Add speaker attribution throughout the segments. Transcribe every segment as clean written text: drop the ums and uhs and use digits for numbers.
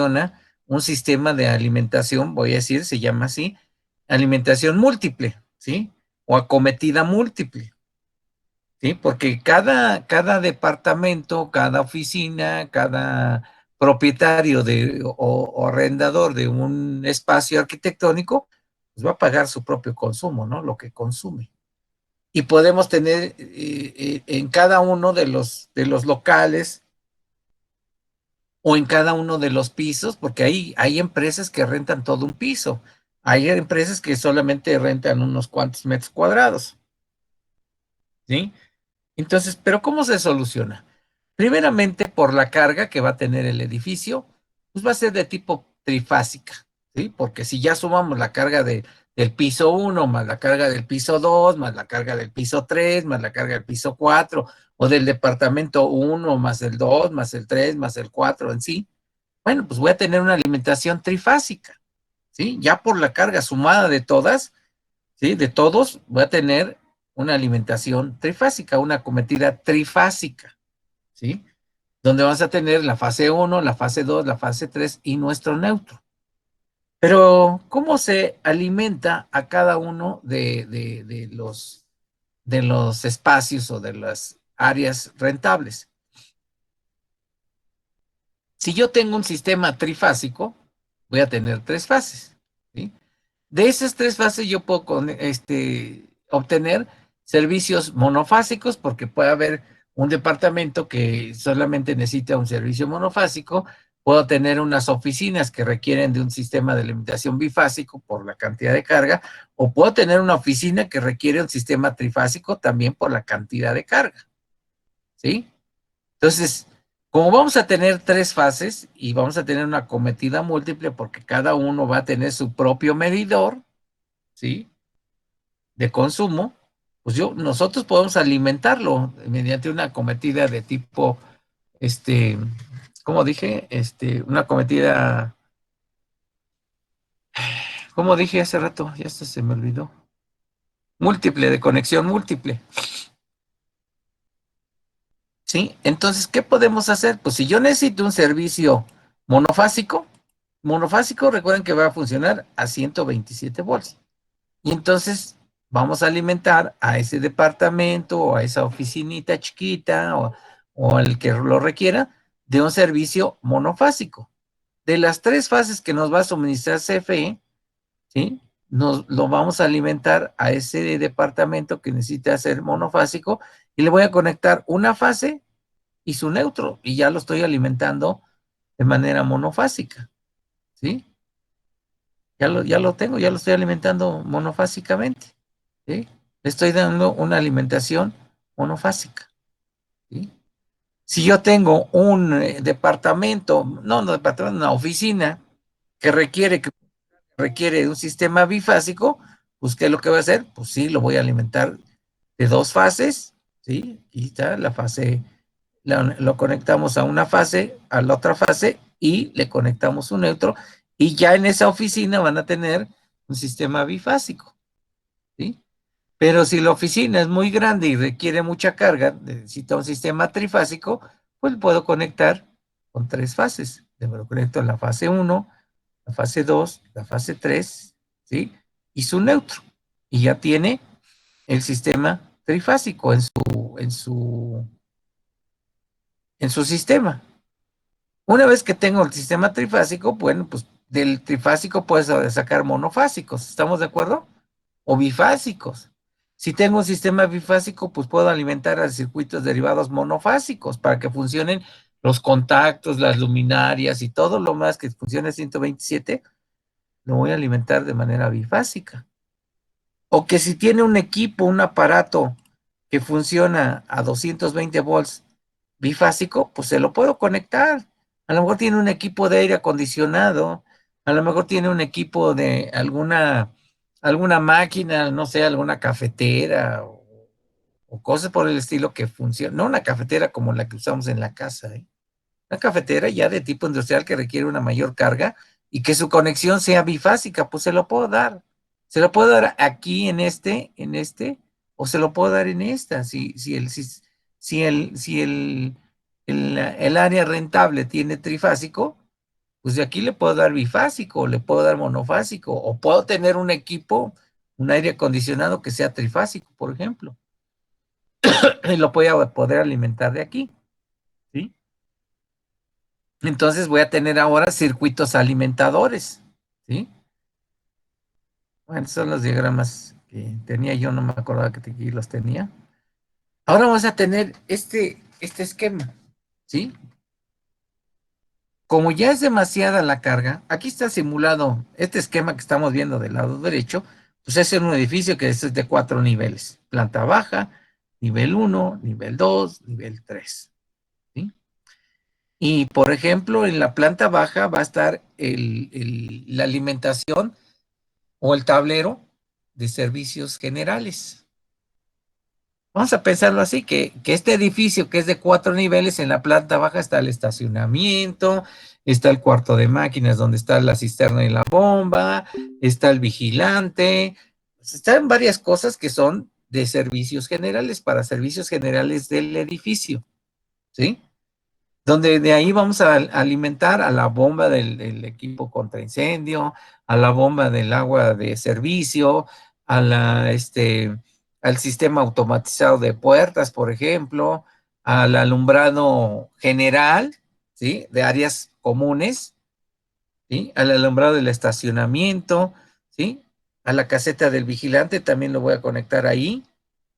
Speaker 1: funciona un sistema de alimentación, voy a decir, se llama así, alimentación múltiple, ¿sí? O acometida múltiple, ¿sí? Porque cada departamento, cada oficina, cada propietario o arrendador de un espacio arquitectónico, pues va a pagar su propio consumo, ¿no? Lo que consume. Y podemos tener en cada uno de los locales o en cada uno de los pisos, porque hay empresas que rentan todo un piso. Hay empresas que solamente rentan unos cuantos metros cuadrados, ¿sí? Entonces, ¿pero cómo se soluciona? Primeramente, por la carga que va a tener el edificio, pues va a ser de tipo trifásica, ¿sí? Porque si ya sumamos la carga del piso uno más la carga del piso 2 más la carga del piso 3 más la carga del piso 4 o del departamento uno más el 2 más el 3 más el 4 en sí, bueno, pues voy a tener una alimentación trifásica, ¿sí? Ya por la carga sumada de todas, ¿sí? De todos, voy a tener una alimentación trifásica, una acometida trifásica, ¿sí? Donde vas a tener la fase uno, la fase 2, la fase 3 y nuestro neutro. Pero, ¿cómo se alimenta a cada uno de los espacios o de las áreas rentables? Si yo tengo un sistema trifásico, voy a tener tres fases, ¿sí? De esas tres fases yo puedo obtener servicios monofásicos porque puede haber un departamento que solamente necesita un servicio monofásico. Puedo tener unas oficinas que requieren de un sistema de alimentación bifásico por la cantidad de carga, o puedo tener una oficina que requiere un sistema trifásico también por la cantidad de carga, ¿sí? Entonces, como vamos a tener tres fases y vamos a tener una cometida múltiple porque cada uno va a tener su propio medidor, ¿sí? De consumo, pues nosotros podemos alimentarlo mediante una cometida de tipo, este, ¿cómo dije? Una cometida, ¿cómo dije hace rato? Ya hasta se me olvidó. Múltiple, de conexión múltiple, ¿sí? Entonces, ¿qué podemos hacer? Pues si yo necesito un servicio monofásico, recuerden que va a funcionar a 127 volts. Y entonces vamos a alimentar a ese departamento o a esa oficinita chiquita o el que lo requiera de un servicio monofásico. De las tres fases que nos va a suministrar CFE, ¿sí? Nos lo vamos a alimentar a ese departamento que necesita ser monofásico y le voy a conectar una fase y su neutro y ya lo estoy alimentando de manera monofásica, ¿sí? Ya lo tengo, ya lo estoy alimentando monofásicamente, ¿sí? Le estoy dando una alimentación monofásica, ¿sí? Si yo tengo un departamento, no departamento, una oficina que requiere un sistema bifásico, pues ¿qué es lo que voy a hacer? Pues sí, lo voy a alimentar de dos fases, ¿sí? Y está la fase, lo conectamos a una fase, a la otra fase, y le conectamos un neutro, y ya en esa oficina van a tener un sistema bifásico, ¿sí? Pero si la oficina es muy grande y requiere mucha carga, necesita un sistema trifásico, pues puedo conectar con tres fases. Lo conecto en la fase uno, la fase 2, la fase 3, ¿sí? Y su neutro. Y ya tiene el sistema trifásico en su sistema. Una vez que tengo el sistema trifásico, bueno, pues del trifásico puedes sacar monofásicos, ¿estamos de acuerdo? O bifásicos. Si tengo un sistema bifásico, pues puedo alimentar a circuitos derivados monofásicos para que funcionen los contactos, las luminarias y todo lo más que funcione 127, lo voy a alimentar de manera bifásica. O que si tiene un equipo, un aparato que funciona a 220 volts bifásico, pues se lo puedo conectar. A lo mejor tiene un equipo de aire acondicionado, a lo mejor tiene un equipo de alguna máquina, no sé, alguna cafetera o cosas por el estilo que funcionan. No una cafetera como la que usamos en la casa, ¿eh? Una cafetera ya de tipo industrial que requiere una mayor carga y que su conexión sea bifásica, pues se lo puedo dar. Se lo puedo dar aquí o se lo puedo dar en esta. Si el área rentable tiene trifásico, pues de aquí le puedo dar bifásico, le puedo dar monofásico, o puedo tener un equipo, un aire acondicionado que sea trifásico, por ejemplo, y lo voy a poder alimentar de aquí, ¿sí? Entonces voy a tener ahora circuitos alimentadores, ¿sí? Bueno, son los diagramas que tenía yo, no me acordaba que aquí los tenía. Ahora vamos a tener este esquema, ¿sí? Como ya es demasiada la carga, aquí está simulado este esquema que estamos viendo del lado derecho, pues es en un edificio que es de 4 niveles, planta baja, nivel 1, nivel 2, nivel 3, ¿sí? Y por ejemplo, en la planta baja va a estar la alimentación o el tablero de servicios generales. Vamos a pensarlo así, que este edificio que es de 4 niveles, en la planta baja está el estacionamiento, está el cuarto de máquinas donde está la cisterna y la bomba, está el vigilante, pues están varias cosas que son de servicios generales, para servicios generales del edificio, ¿sí? Donde de ahí vamos a alimentar a la bomba del equipo contra incendio, a la bomba del agua de servicio, a al sistema automatizado de puertas, por ejemplo, al alumbrado general, ¿sí? De áreas comunes, ¿sí? Al alumbrado del estacionamiento, ¿sí? A la caseta del vigilante también lo voy a conectar ahí,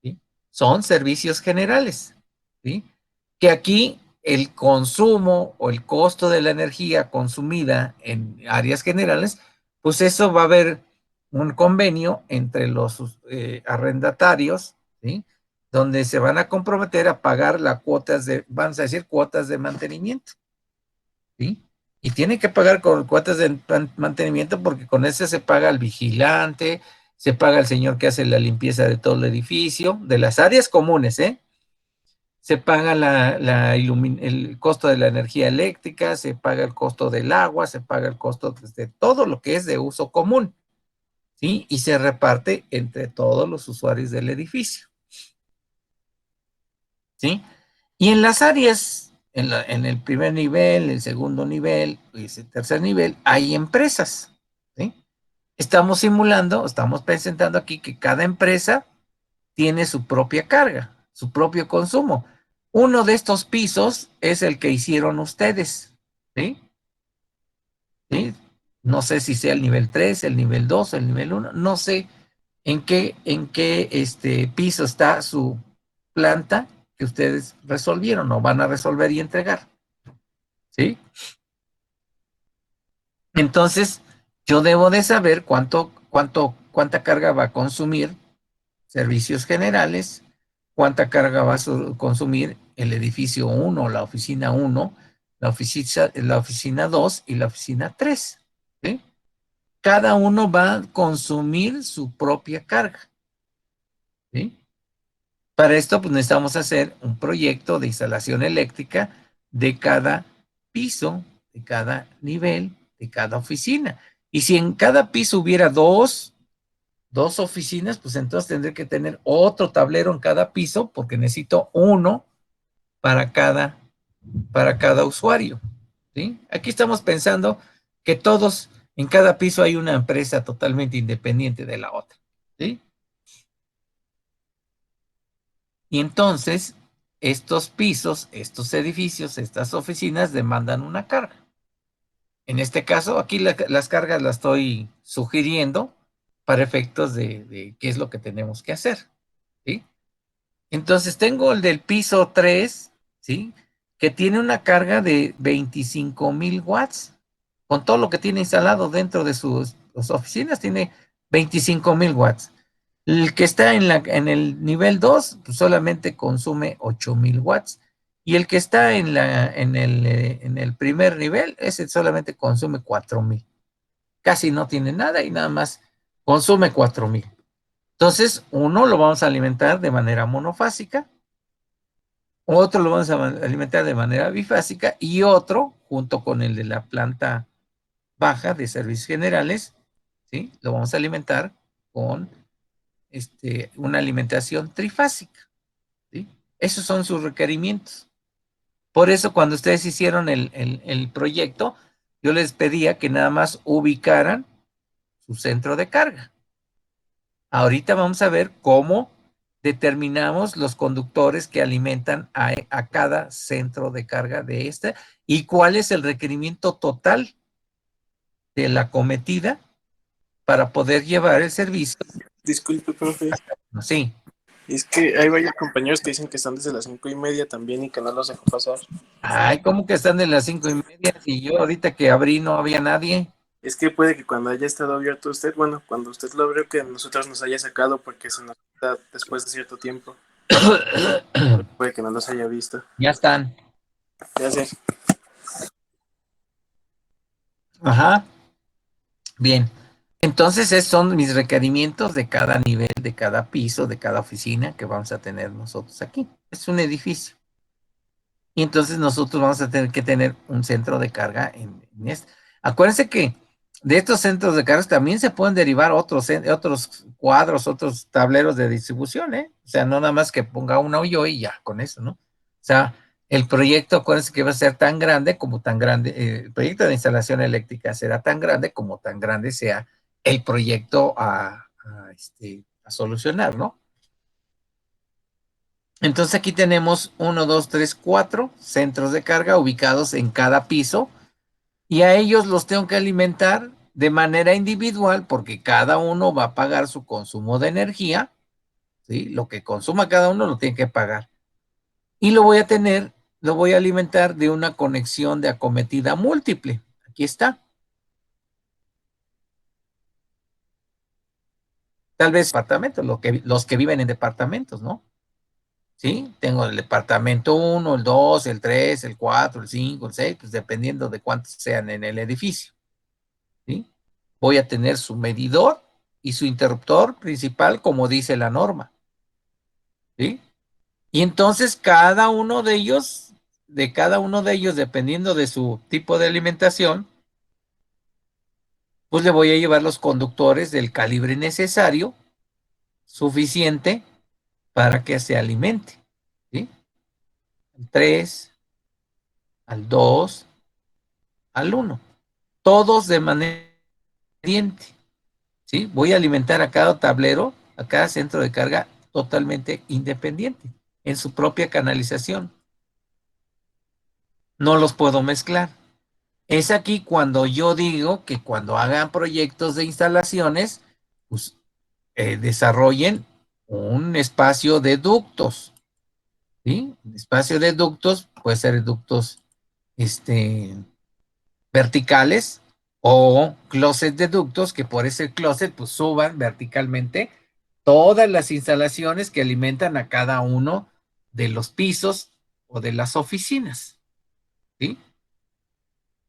Speaker 1: ¿sí? Son servicios generales, ¿sí? Que aquí el consumo o el costo de la energía consumida en áreas generales, pues eso va a haber un convenio entre los arrendatarios, ¿sí? Donde se van a comprometer a pagar las cuotas vamos a decir, cuotas de mantenimiento, ¿sí? Y tiene que pagar con cuotas de mantenimiento porque con ese se paga al vigilante, se paga al señor que hace la limpieza de todo el edificio, de las áreas comunes, ¿eh? Se paga el costo de la energía eléctrica, se paga el costo del agua, se paga el costo de todo lo que es de uso común, ¿sí? Y se reparte entre todos los usuarios del edificio, ¿sí? Y en las áreas, en el primer nivel, el segundo nivel y el tercer nivel, hay empresas, ¿sí? Estamos simulando, estamos presentando aquí que cada empresa tiene su propia carga, su propio consumo. Uno de estos pisos es el que hicieron ustedes, ¿sí? ¿Sí? No sé si sea el nivel 3, el nivel 2, el nivel uno, no sé en qué piso está su planta que ustedes resolvieron o van a resolver y entregar, ¿sí? Entonces, yo debo de saber cuánta carga va a consumir servicios generales, cuánta carga va a consumir el edificio 1, la oficina 1, la oficina 2 y la oficina 3, ¿sí? Cada uno va a consumir su propia carga, ¿sí? Para esto, pues necesitamos hacer un proyecto de instalación eléctrica de cada piso, de cada nivel, de cada oficina. Y si en cada piso hubiera dos oficinas, pues entonces tendré que tener otro tablero en cada piso porque necesito uno para cada usuario, ¿sí? Aquí estamos pensando que todos, en cada piso hay una empresa totalmente independiente de la otra, ¿sí? Y entonces, estos pisos, estos edificios, estas oficinas demandan una carga. En este caso, aquí las cargas las estoy sugiriendo para efectos de qué es lo que tenemos que hacer, ¿sí? Entonces tengo el del piso 3, ¿sí? Que tiene una carga de 25,000 watts. Con todo lo que tiene instalado dentro de sus oficinas, tiene 25,000 watts. El que está en el nivel 2 pues solamente consume 8,000 watts. Y el que está en el primer nivel, ese solamente consume 4,000. Casi no tiene nada y nada más consume 4,000. Entonces, uno lo vamos a alimentar de manera monofásica, otro lo vamos a alimentar de manera bifásica y otro, junto con el de la planta baja de servicios generales, ¿sí? Lo vamos a alimentar con una alimentación trifásica, ¿sí? Esos son sus requerimientos. Por eso, cuando ustedes hicieron el proyecto, yo les pedía que nada más ubicaran su centro de carga. Ahorita vamos a ver cómo determinamos los conductores que alimentan a cada centro de carga de esta y cuál es el requerimiento total de la cometida para poder llevar el servicio.
Speaker 2: Disculpe, profe.
Speaker 1: Sí.
Speaker 2: Es que hay varios compañeros que dicen que están desde las 5:30 también y que no los dejo pasar.
Speaker 1: Ay, ¿cómo que están de las 5:30? Si yo ahorita que abrí no había nadie.
Speaker 2: Es que puede que cuando haya estado abierto usted, bueno, cuando usted lo abrió, que nosotros nos haya sacado porque se nos da después de cierto tiempo. Puede que no los haya visto.
Speaker 1: Ya están.
Speaker 2: Gracias.
Speaker 1: Ajá. Bien. Entonces, esos son mis requerimientos de cada nivel, de cada piso, de cada oficina que vamos a tener nosotros aquí. Es un edificio. Y entonces nosotros vamos a tener que tener un centro de carga en este. Acuérdense que de estos centros de carga también se pueden derivar otros cuadros, otros tableros de distribución, ¿eh? O sea, no nada más que ponga una o yo y ya, con eso, ¿no? O sea, el proyecto, acuérdense que va a ser tan grande como tan grande, el proyecto de instalación eléctrica será tan grande como tan grande sea el proyecto a solucionar, ¿no? Entonces aquí tenemos 1, 2, 3, 4 centros de carga ubicados en cada piso y a ellos los tengo que alimentar de manera individual porque cada uno va a pagar su consumo de energía, ¿sí? Lo que consuma cada uno lo tiene que pagar. Y lo voy a alimentar de una conexión de acometida múltiple. Aquí está. Tal vez departamentos, los que viven en departamentos, ¿no? ¿Sí? Tengo el departamento 1, el 2, el 3, el 4, el 5, el 6, pues dependiendo de cuántos sean en el edificio. ¿Sí? Voy a tener su medidor y su interruptor principal, como dice la norma. ¿Sí? Y entonces cada uno de ellos, dependiendo de su tipo de alimentación, pues le voy a llevar los conductores del calibre necesario, suficiente, para que se alimente. ¿Sí? Al 3, al 2, al 1. Todos de manera independiente. ¿Sí? Voy a alimentar a cada tablero, a cada centro de carga totalmente independiente, en su propia canalización. No los puedo mezclar. Es aquí cuando yo digo que cuando hagan proyectos de instalaciones, pues desarrollen un espacio de ductos. ¿Sí? Un espacio de ductos puede ser ductos verticales o closet de ductos que por ese closet pues suban verticalmente todas las instalaciones que alimentan a cada uno de los pisos o de las oficinas. ¿Sí?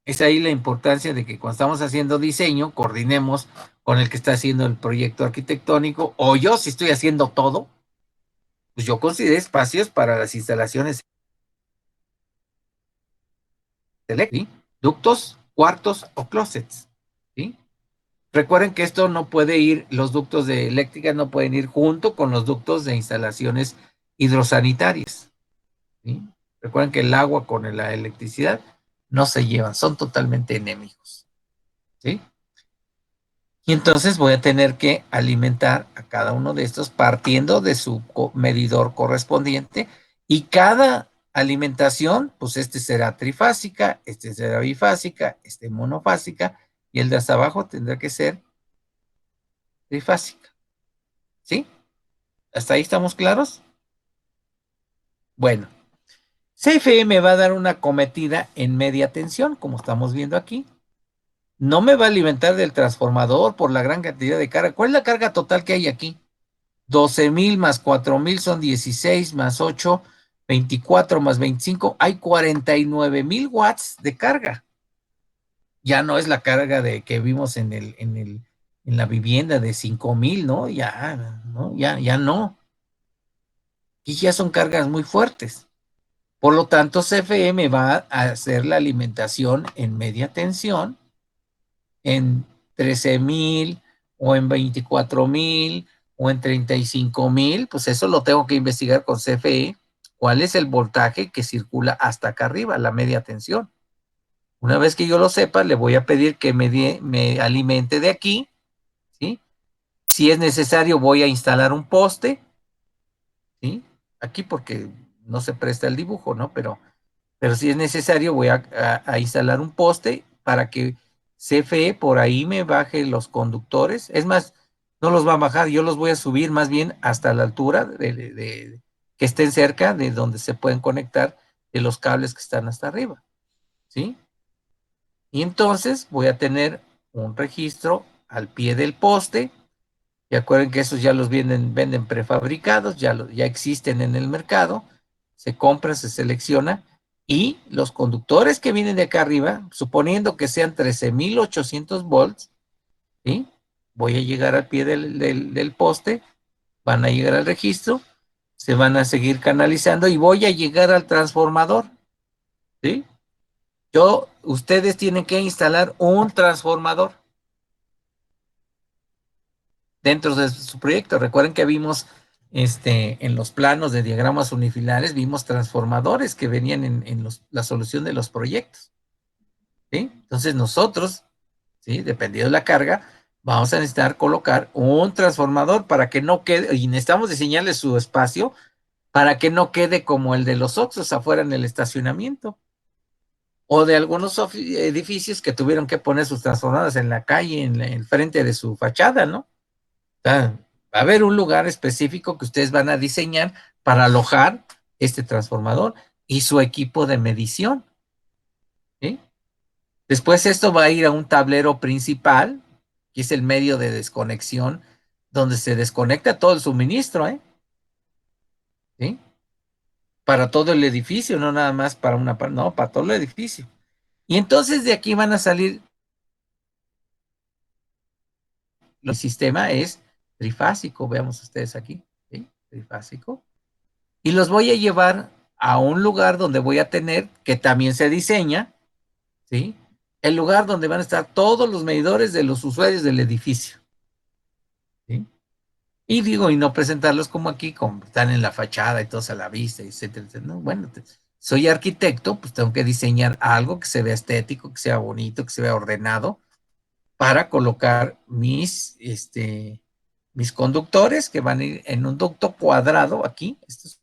Speaker 1: Es ahí la importancia de que cuando estamos haciendo diseño, coordinemos con el que está haciendo el proyecto arquitectónico, o yo si estoy haciendo todo, pues yo considero espacios para las instalaciones eléctricas, ¿sí? Ductos, cuartos o closets. ¿Sí? Recuerden que esto no puede ir, los ductos de eléctrica no pueden ir junto con los ductos de instalaciones hidrosanitarias. ¿Sí? Recuerden que el agua con la electricidad no se llevan, son totalmente enemigos. ¿Sí? Y entonces voy a tener que alimentar a cada uno de estos partiendo de su medidor correspondiente y cada alimentación, pues este será trifásica, este será bifásica, este monofásica y el de hasta abajo tendrá que ser trifásica. ¿Sí? ¿Hasta ahí estamos claros? Bueno, CFE me va a dar una cometida en media tensión, como estamos viendo aquí. No me va a alimentar del transformador por la gran cantidad de carga. ¿Cuál es la carga total que hay aquí? 12,000 más 4,000 son 16 más 8, 24 más 25. Hay 49,000 watts de carga. Ya no es la carga de que vimos en la vivienda de 5,000, ¿no? Ya, ¿no? Ya no. Y ya son cargas muy fuertes. Por lo tanto, CFE me va a hacer la alimentación en media tensión en 13,000 o en 24,000 o en 35,000, pues eso lo tengo que investigar con CFE, cuál es el voltaje que circula hasta acá arriba, la media tensión. Una vez que yo lo sepa, le voy a pedir que me alimente de aquí, ¿sí? Si es necesario, voy a instalar un poste, ¿sí? Aquí porque no se presta el dibujo, ¿no? Pero si es necesario, voy a instalar un poste para que CFE por ahí me baje los conductores. Es más, no los va a bajar, yo los voy a subir más bien hasta la altura que estén cerca de donde se pueden conectar de los cables que están hasta arriba, ¿sí? Y entonces voy a tener un registro al pie del poste. Y acuerden que esos ya los venden prefabricados, ya existen en el mercado, se compra, se selecciona, y los conductores que vienen de acá arriba, suponiendo que sean 13,800 volts, ¿sí? Voy a llegar al pie del poste, van a llegar al registro, se van a seguir canalizando y voy a llegar al transformador, ¿sí? Ustedes tienen que instalar un transformador dentro de su proyecto. Recuerden que vimos en los planos de diagramas unifilares, vimos transformadores que venían en la solución de los proyectos, ¿sí? Entonces nosotros, ¿sí? Dependiendo de la carga, vamos a necesitar colocar un transformador para que no quede, y necesitamos diseñarle su espacio para que no quede como el de los Oxxos afuera en el estacionamiento, o de algunos edificios que tuvieron que poner sus transformadores en la calle, en frente de su fachada, ¿no? Va a haber un lugar específico que ustedes van a diseñar para alojar este transformador y su equipo de medición, ¿sí? Después esto va a ir a un tablero principal, que es el medio de desconexión, donde se desconecta todo el suministro, ¿sí? Para todo el edificio, no nada más para una parte, no, para todo el edificio. Y entonces de aquí van a salir, el sistema es trifásico, veamos ustedes aquí, ¿sí? Trifásico. Y los voy a llevar a un lugar donde voy a tener, que también se diseña, ¿sí? El lugar donde van a estar todos los medidores de los usuarios del edificio, ¿sí? Y digo, y no presentarlos como aquí, como están en la fachada y todos a la vista, etcétera, etcétera. No, bueno, soy arquitecto, pues tengo que diseñar algo que se vea estético, que sea bonito, que se vea ordenado, para colocar mis conductores que van a ir en un ducto cuadrado aquí. Esto es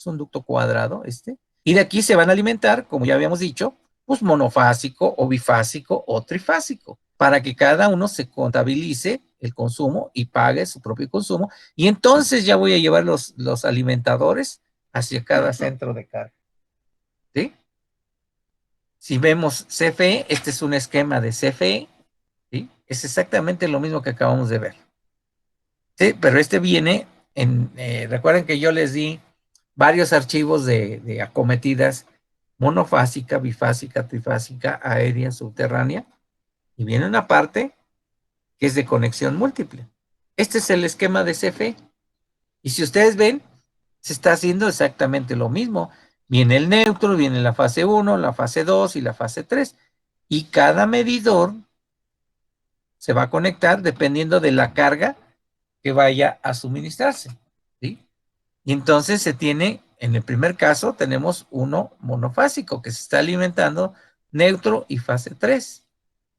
Speaker 1: un ducto cuadrado, y de aquí se van a alimentar, como ya habíamos dicho, pues monofásico o bifásico o trifásico, para que cada uno se contabilice el consumo y pague su propio consumo, y entonces ya voy a llevar los alimentadores hacia cada centro de carga, ¿sí? Si vemos CFE, este es un esquema de CFE, ¿sí? Es exactamente lo mismo que acabamos de ver, ¿sí? Pero este viene recuerden que yo les di varios archivos de acometidas monofásica, bifásica, trifásica, aérea, subterránea, y viene una parte que es de conexión múltiple. Este es el esquema de CFE. Y si ustedes ven, se está haciendo exactamente lo mismo. Viene el neutro, viene la fase 1, la fase 2 y la fase 3. Y cada medidor se va a conectar dependiendo de la carga que vaya a suministrarse, ¿sí? Y entonces se tiene, en el primer caso, tenemos uno monofásico que se está alimentando neutro y fase 3,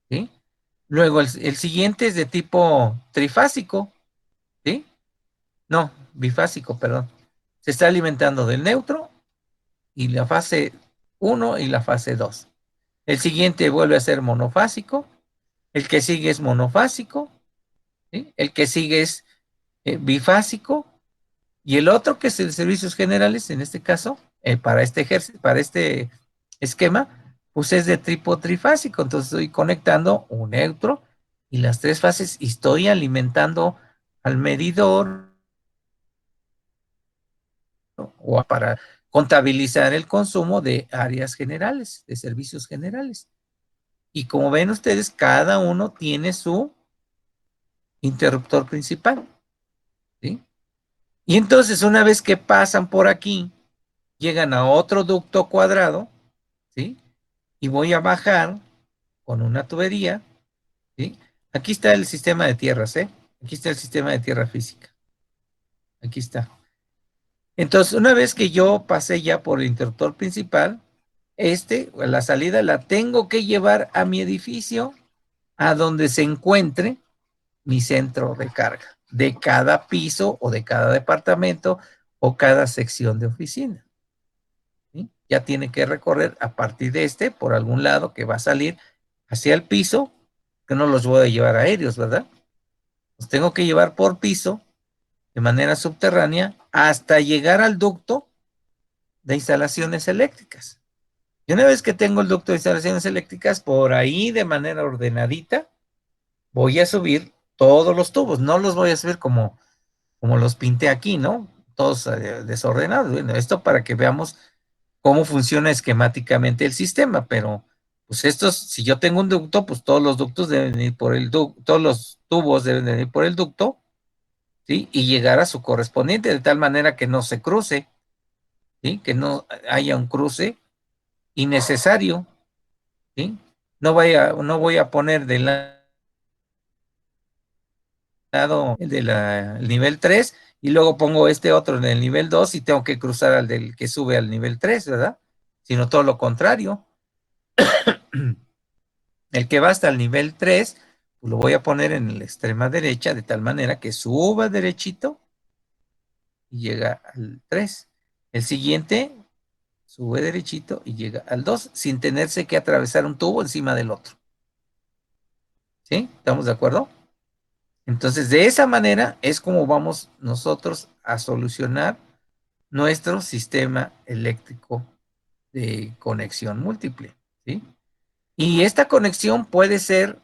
Speaker 1: ¿sí? Luego el siguiente es de tipo trifásico, ¿sí? No, bifásico, perdón. Se está alimentando del neutro y la fase 1 y la fase 2. El siguiente vuelve a ser monofásico, el que sigue es monofásico, ¿sí? El que sigue es bifásico. Y el otro, que es el servicios generales, en este caso, para este esquema, pues es de tipo trifásico. Entonces estoy conectando un neutro y las tres fases y estoy alimentando al medidor, ¿no? O para contabilizar el consumo de áreas generales, de servicios generales. Y como ven ustedes, cada uno tiene su interruptor principal, ¿sí? Y entonces, una vez que pasan por aquí, llegan a otro ducto cuadrado, ¿sí? Y voy a bajar con una tubería, ¿sí? Aquí está el sistema de tierras, ¿eh? Aquí está el sistema de tierra física. Aquí está. Entonces, una vez que yo pasé ya por el interruptor principal, la salida la tengo que llevar a mi edificio, a donde se encuentre mi centro de carga, de cada piso o de cada departamento o cada sección de oficina. ¿Sí? Ya tiene que recorrer a partir de por algún lado que va a salir hacia el piso, que no los voy a llevar aéreos, ¿verdad? Los tengo que llevar por piso de manera subterránea hasta llegar al ducto de instalaciones eléctricas. Y una vez que tengo el ducto de instalaciones eléctricas, por ahí de manera ordenadita, voy a subir todos los tubos. No los voy a subir como los pinté aquí, ¿no? Todos desordenados. Bueno, esto para que veamos cómo funciona esquemáticamente el sistema, pero pues estos, si yo tengo un ducto, pues todos los ductos deben ir por el ducto, todos los tubos deben ir por el ducto, ¿sí? Y llegar a su correspondiente, de tal manera que no se cruce, ¿sí? Que no haya un cruce innecesario, ¿sí? No voy a poner del lado del nivel 3 y luego pongo este otro en el nivel 2 y tengo que cruzar al del que sube al nivel 3, ¿verdad? Sino todo lo contrario. El que va hasta el nivel 3, pues lo voy a poner en la extrema derecha de tal manera que suba derechito y llega al 3. El siguiente sube derechito y llega al 2 sin tenerse que atravesar un tubo encima del otro. ¿Sí? ¿Estamos de acuerdo? Entonces, de esa manera es como vamos nosotros a solucionar nuestro sistema eléctrico de conexión múltiple, ¿sí? Y esta conexión puede ser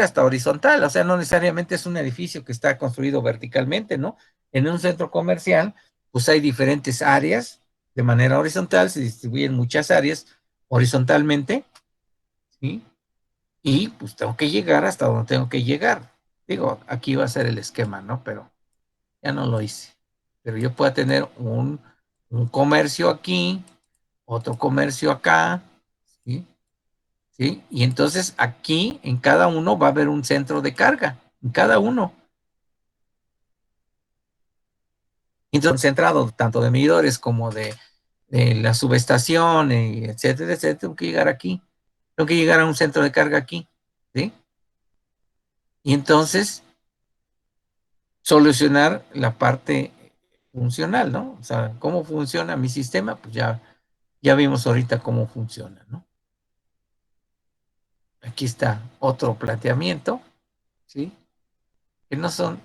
Speaker 1: hasta horizontal, o sea, no necesariamente es un edificio que está construido verticalmente, ¿no? En un centro comercial, pues hay diferentes áreas de manera horizontal, se distribuyen muchas áreas horizontalmente, ¿sí? Y pues tengo que llegar hasta donde tengo que llegar. Digo, aquí va a ser el esquema, ¿no? Pero ya no lo hice. Pero yo puedo tener un comercio aquí, otro comercio acá, ¿sí? ¿Sí? Y entonces aquí en cada uno va a haber un centro de carga, en cada uno. Entonces, concentrado tanto de medidores como de la subestación, etcétera, etcétera, tengo que llegar aquí. Tengo que llegar a un centro de carga aquí, ¿sí? Y entonces solucionar la parte funcional, ¿no? O sea, ¿cómo funciona mi sistema? Pues ya vimos ahorita cómo funciona, ¿no? Aquí está otro planteamiento, ¿sí? Que no son,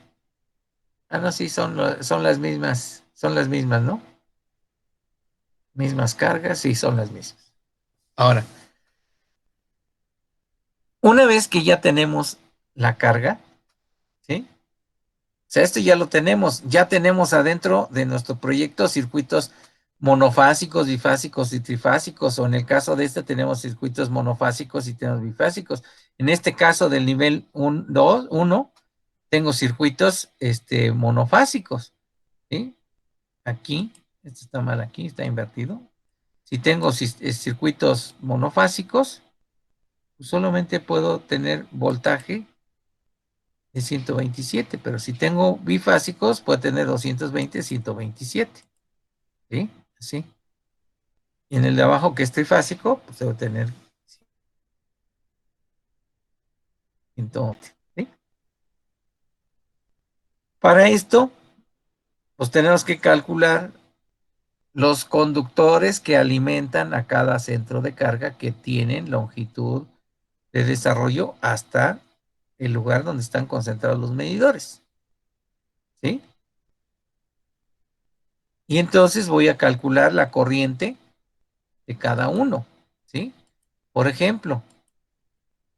Speaker 1: no, sí, son las mismas, ¿no? Mismas cargas, sí, son las mismas. Ahora, una vez que ya tenemos la carga, ¿sí? O sea, esto ya lo tenemos, ya tenemos adentro de nuestro proyecto circuitos monofásicos, bifásicos y trifásicos, o en el caso de este tenemos circuitos monofásicos y tenemos bifásicos. En este caso del nivel 1, tengo circuitos monofásicos, ¿sí? Aquí, esto está mal aquí, está invertido. Si tengo circuitos monofásicos, pues solamente puedo tener voltaje de 127, pero si tengo bifásicos, puedo tener 220, 127, ¿sí? Así. Y en el de abajo, que es trifásico, pues debo tener 120, ¿sí? Para esto, pues tenemos que calcular los conductores que alimentan a cada centro de carga que tienen longitud de desarrollo hasta el lugar donde están concentrados los medidores, ¿sí? Y entonces voy a calcular la corriente de cada uno, ¿sí? Por ejemplo,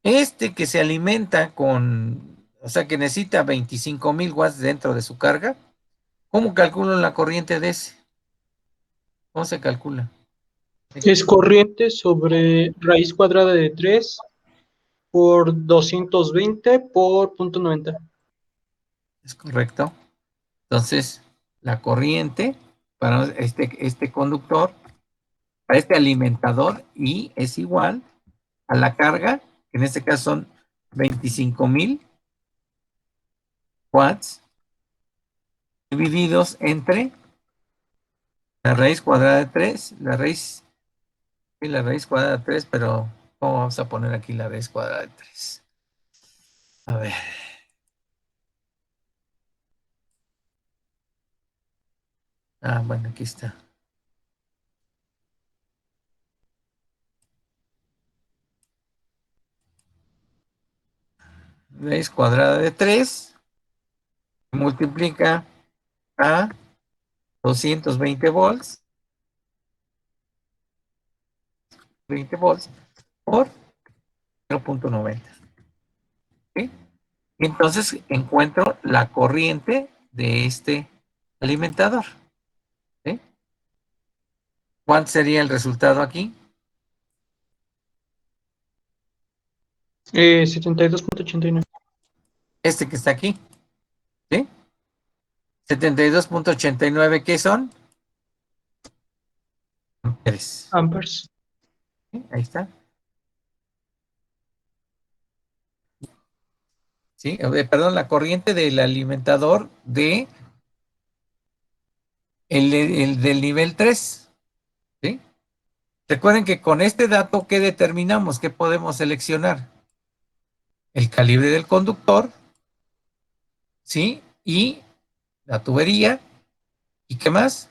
Speaker 1: que se alimenta o sea, que necesita 25,000 watts dentro de su carga, ¿cómo calculo la corriente de ese? ¿Cómo se calcula?
Speaker 3: Es corriente sobre raíz cuadrada de 3 por 220 por punto 90.
Speaker 1: ¿Es correcto? Entonces, la corriente para este conductor, para este alimentador, y es igual a la carga, que en este caso son 25,000 watts, divididos entre la raíz cuadrada de 3, la raíz Y la raíz cuadrada de 3, pero ¿cómo vamos a poner aquí la raíz cuadrada de 3? A ver. Ah, bueno, aquí está. Raíz cuadrada de 3 multiplica a 220 volts, 20 volts por 0.90. ¿Sí? Entonces encuentro la corriente de este alimentador. ¿Sí? ¿Cuál sería el resultado aquí?
Speaker 3: 72.89.
Speaker 1: Este que está aquí. ¿Sí? 72.89, ¿qué son? Amperes.
Speaker 3: Amperes.
Speaker 1: ¿Sí? Ahí está. ¿Sí? Perdón, la corriente del alimentador de el del nivel 3. ¿Sí? Recuerden que con este dato, ¿qué determinamos? ¿Qué podemos seleccionar? El calibre del conductor, ¿sí? Y la tubería. ¿Y qué más?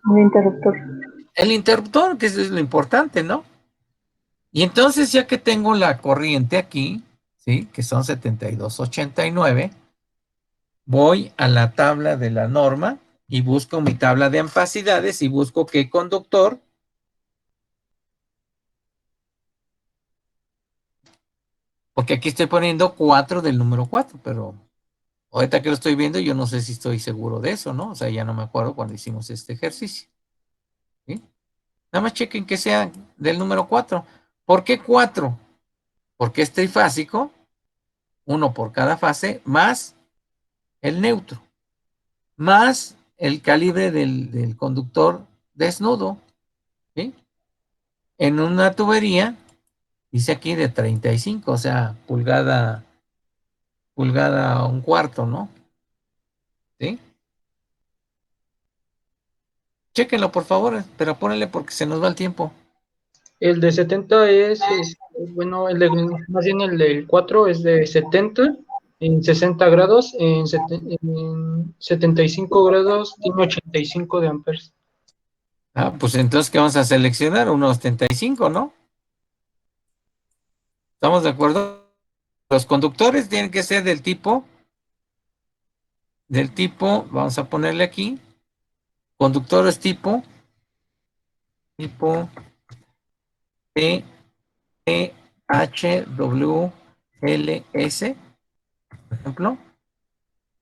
Speaker 4: Un interruptor.
Speaker 1: El interruptor, que eso es lo importante, ¿no? Y entonces, ya que tengo la corriente aquí, ¿sí? Que son 72.89, voy a la tabla de la norma y busco mi tabla de ampacidades y busco qué conductor, porque aquí estoy poniendo 4 del número 4, pero ahorita que lo estoy viendo, yo no sé si estoy seguro de eso, ¿no? O sea, ya no me acuerdo cuando hicimos este ejercicio. ¿Sí? Nada más chequen que sea del número 4. ¿Por qué 4? Porque es trifásico, uno por cada fase, más el neutro, más el calibre del conductor desnudo. ¿Sí? En una tubería, dice aquí de 35, o sea, pulgada un cuarto, ¿no? ¿Sí? Chéquenlo, por favor, pero pónganle porque se nos va el tiempo.
Speaker 3: El de 70 bueno, más bien el del 4 es de 70 en 60 grados, en 75 grados tiene 85 de amperes.
Speaker 1: Ah, pues entonces, ¿qué vamos a seleccionar? Unos 75, ¿no? ¿Estamos de acuerdo? Los conductores tienen que ser vamos a ponerle aquí, conductores tipo T, H, W, L, S, por ejemplo,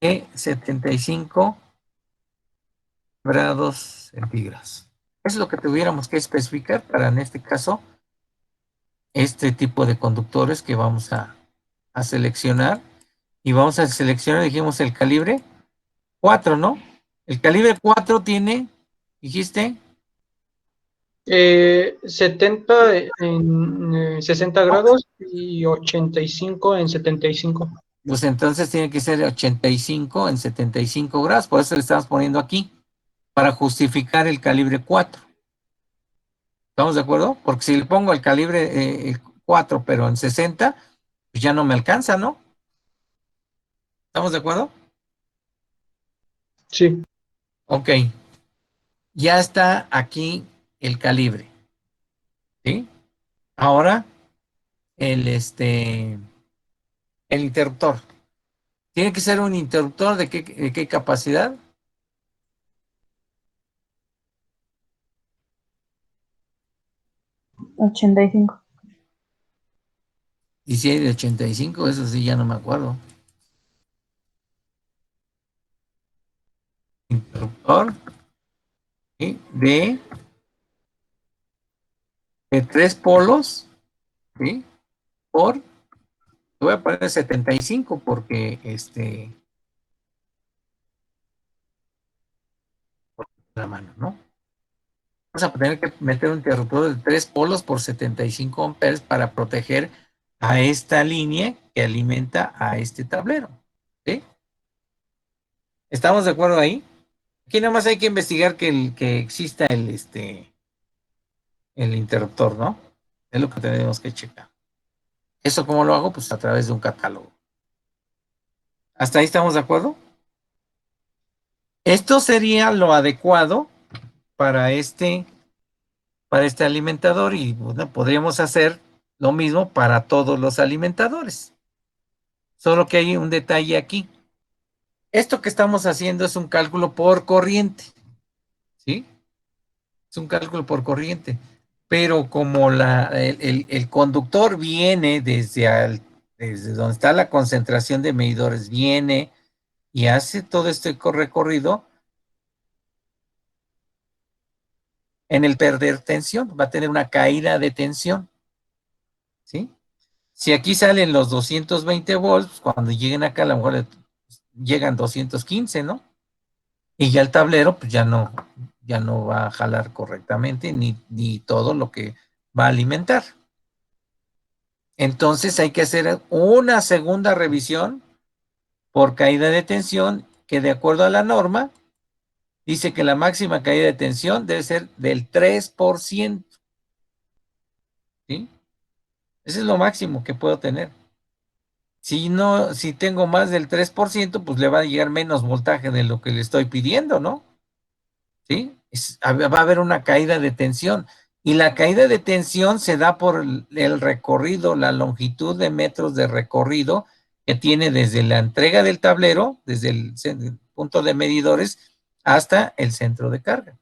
Speaker 1: de 75 grados centígrados. Eso es lo que tuviéramos que especificar para, en este caso, este tipo de conductores que vamos a seleccionar. Y vamos a seleccionar, dijimos, el calibre 4, ¿no? El calibre 4 tiene, dijiste,
Speaker 3: 70 en 60 grados y 85 en 75.
Speaker 1: pues entonces tiene que ser 85 en 75 grados, por eso le estamos poniendo aquí, para justificar el calibre 4. ¿Estamos de acuerdo? Porque si le pongo el calibre 4, pero en 60, pues ya no me alcanza, ¿no? ¿Estamos de acuerdo?
Speaker 3: Sí.
Speaker 1: Ok, ya está aquí el calibre, ¿sí? Ahora, el interruptor. Tiene que ser un interruptor de qué capacidad.
Speaker 4: 85.
Speaker 1: Y si hay de 85, eso sí, ya no me acuerdo. Interruptor, ¿sí? de 3 polos, ¿sí? Te voy a poner 75 porque la mano, ¿no? Vamos a tener que meter un interruptor de 3 polos por 75 amperes para proteger a esta línea que alimenta a este tablero. ¿Sí? ¿Estamos de acuerdo ahí? Aquí nada más hay que investigar que exista el interruptor, ¿no? Es lo que tenemos que checar. ¿Eso cómo lo hago? Pues a través de un catálogo. ¿Hasta ahí estamos de acuerdo? Esto sería lo adecuado para este alimentador y bueno, podríamos hacer lo mismo para todos los alimentadores. Solo que hay un detalle aquí. Esto que estamos haciendo es un cálculo por corriente, ¿sí? Es un cálculo por corriente. Pero como el conductor viene desde donde está la concentración de medidores, viene y hace todo este recorrido, en el perder tensión, va a tener una caída de tensión, ¿sí? Si aquí salen los 220 volts, cuando lleguen acá a lo mejor llegan 215, ¿no? Y ya el tablero pues ya no va a jalar correctamente ni todo lo que va a alimentar. Entonces hay que hacer una segunda revisión por caída de tensión que de acuerdo a la norma dice que la máxima caída de tensión debe ser del 3%, ¿sí? Ese es lo máximo que puedo tener. Si no, si tengo más del 3%, pues le va a llegar menos voltaje de lo que le estoy pidiendo, ¿no? ¿Sí? Va a haber una caída de tensión. Y la caída de tensión se da por el recorrido, la longitud de metros de recorrido que tiene desde la entrega del tablero, desde el punto de medidores, hasta el centro de carga.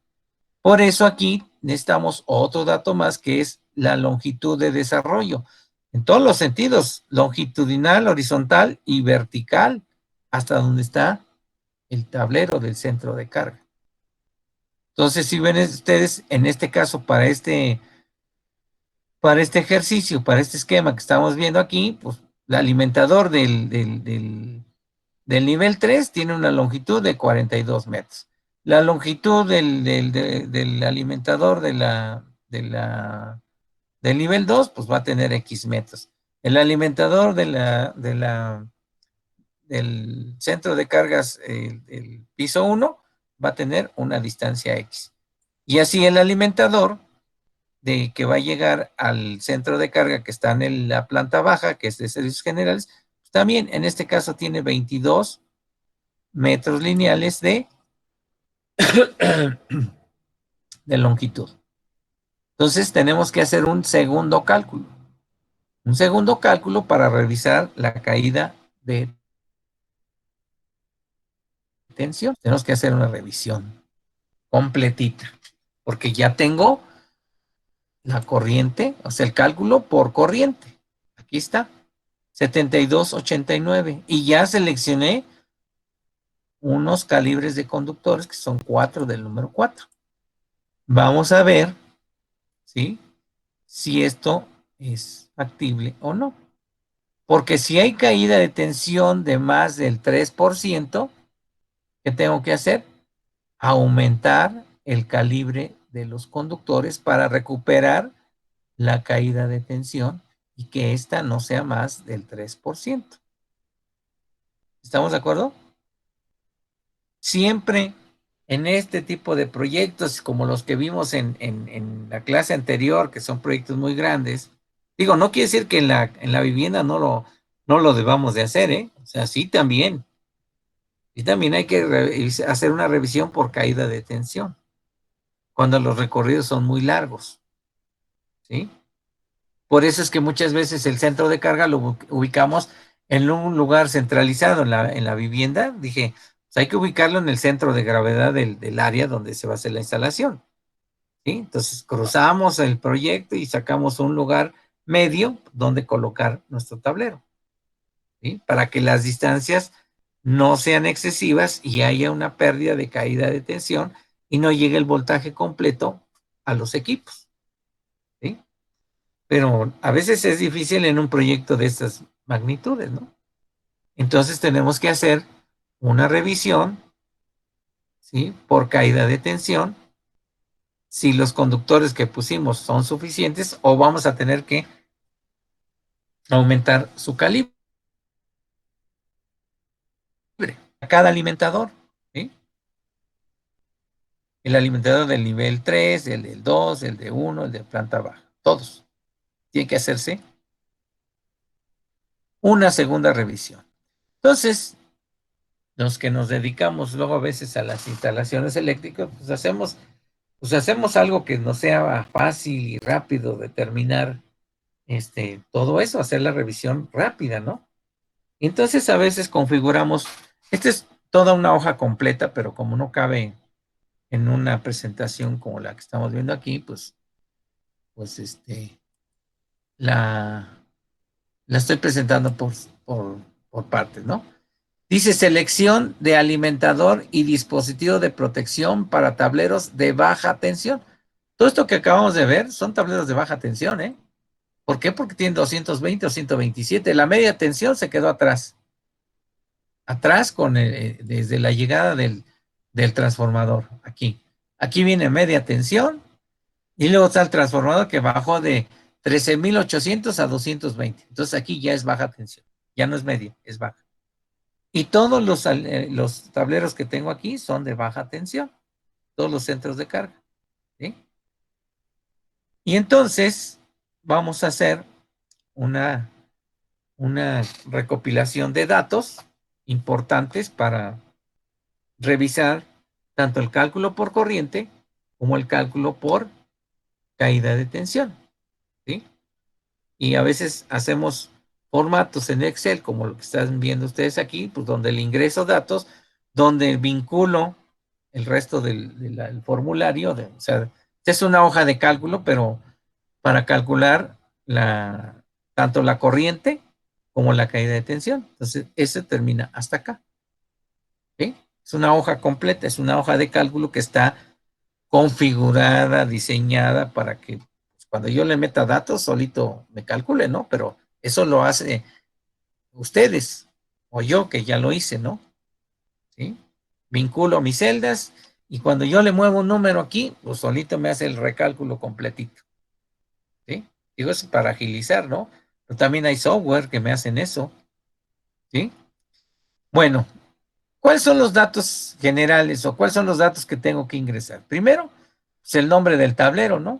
Speaker 1: Por eso aquí necesitamos otro dato más que es la longitud de desarrollo. En todos los sentidos, longitudinal, horizontal y vertical, hasta donde está el tablero del centro de carga. Entonces, si ven ustedes, en este caso, para este ejercicio, para este esquema que estamos viendo aquí, pues el alimentador del nivel 3 tiene una longitud de 42 metros. La longitud del alimentador del nivel 2 pues va a tener X metros. El alimentador del centro de cargas, el piso 1, va a tener una distancia X. Y así el alimentador que va a llegar al centro de carga que está en la planta baja, que es de servicios generales, pues también en este caso tiene 22 metros lineales de longitud. Entonces tenemos que hacer un segundo cálculo. Un segundo cálculo para revisar la caída de tensión. Tenemos que hacer una revisión completita, porque ya tengo la corriente, o sea, el cálculo por corriente. Aquí está, 7289. Y ya seleccioné unos calibres de conductores que son 4 del número 4. Vamos a ver, ¿sí? Si esto es factible o no. Porque si hay caída de tensión de más del 3%, ¿qué tengo que hacer? Aumentar el calibre de los conductores para recuperar la caída de tensión y que ésta no sea más del 3%. ¿Estamos de acuerdo? Siempre en este tipo de proyectos, como los que vimos en la clase anterior, que son proyectos muy grandes, digo, no quiere decir que en la vivienda no lo debamos de hacer, ¿eh? O sea, sí también. Y también hay que hacer una revisión por caída de tensión, cuando los recorridos son muy largos, ¿sí? Por eso es que muchas veces el centro de carga lo ubicamos en un lugar centralizado en la vivienda. Dije, pues hay que ubicarlo en el centro de gravedad del área donde se va a hacer la instalación, ¿sí? Entonces cruzamos el proyecto y sacamos un lugar medio donde colocar nuestro tablero, ¿sí? Para que las distancias no sean excesivas y haya una pérdida de caída de tensión y no llegue el voltaje completo a los equipos, ¿sí? Pero a veces es difícil en un proyecto de estas magnitudes, ¿no? Entonces tenemos que hacer una revisión, ¿sí? Por caída de tensión, si los conductores que pusimos son suficientes o vamos a tener que aumentar su calibre a cada alimentador, ¿sí? el alimentador del nivel 3, el del 2, el de 1, el de planta baja, todos. Tiene que hacerse una segunda revisión. Entonces, los que nos dedicamos luego a veces a las instalaciones eléctricas, pues hacemos algo que nos sea fácil y rápido determinar todo eso, hacer la revisión rápida, ¿no? Y entonces a veces configuramos, esta es toda una hoja completa, pero como no cabe en una presentación como la que estamos viendo aquí, pues la, la estoy presentando por partes, ¿no? Dice selección de alimentador y dispositivo de protección para tableros de baja tensión. Todo esto que acabamos de ver son tableros de baja tensión, ¿eh? ¿Por qué? Porque tienen 220 o 127. La media tensión se quedó atrás. Atrás desde la llegada del transformador. Aquí. Aquí viene media tensión y luego está el transformador que bajó de 13,800 a 220. Entonces aquí ya es baja tensión. Ya no es media, es baja. Y todos los tableros que tengo aquí son de baja tensión. Todos los centros de carga. ¿Sí? Y entonces vamos a hacer una recopilación de datos importantes para revisar tanto el cálculo por corriente como el cálculo por caída de tensión. ¿Sí? Y a veces hacemos formatos en Excel, como lo que están viendo ustedes aquí, pues donde le ingreso datos, donde vinculo el resto del formulario, o sea, esta es una hoja de cálculo, pero para calcular tanto la corriente como la caída de tensión. Entonces, ese termina hasta acá. ¿Sí? Es una hoja completa, es una hoja de cálculo que está configurada, diseñada para que cuando yo le meta datos, solito me calcule, ¿no? Pero eso lo hace ustedes o yo que ya lo hice, ¿no? ¿Sí? Vinculo mis celdas y cuando yo le muevo un número aquí, pues solito me hace el recálculo completito. ¿Sí? Digo, eso para agilizar, ¿no? Pero también hay software que me hacen eso. ¿Sí? Bueno, ¿cuáles son los datos generales o cuáles son los datos que tengo que ingresar? Primero, pues el nombre del tablero, ¿no?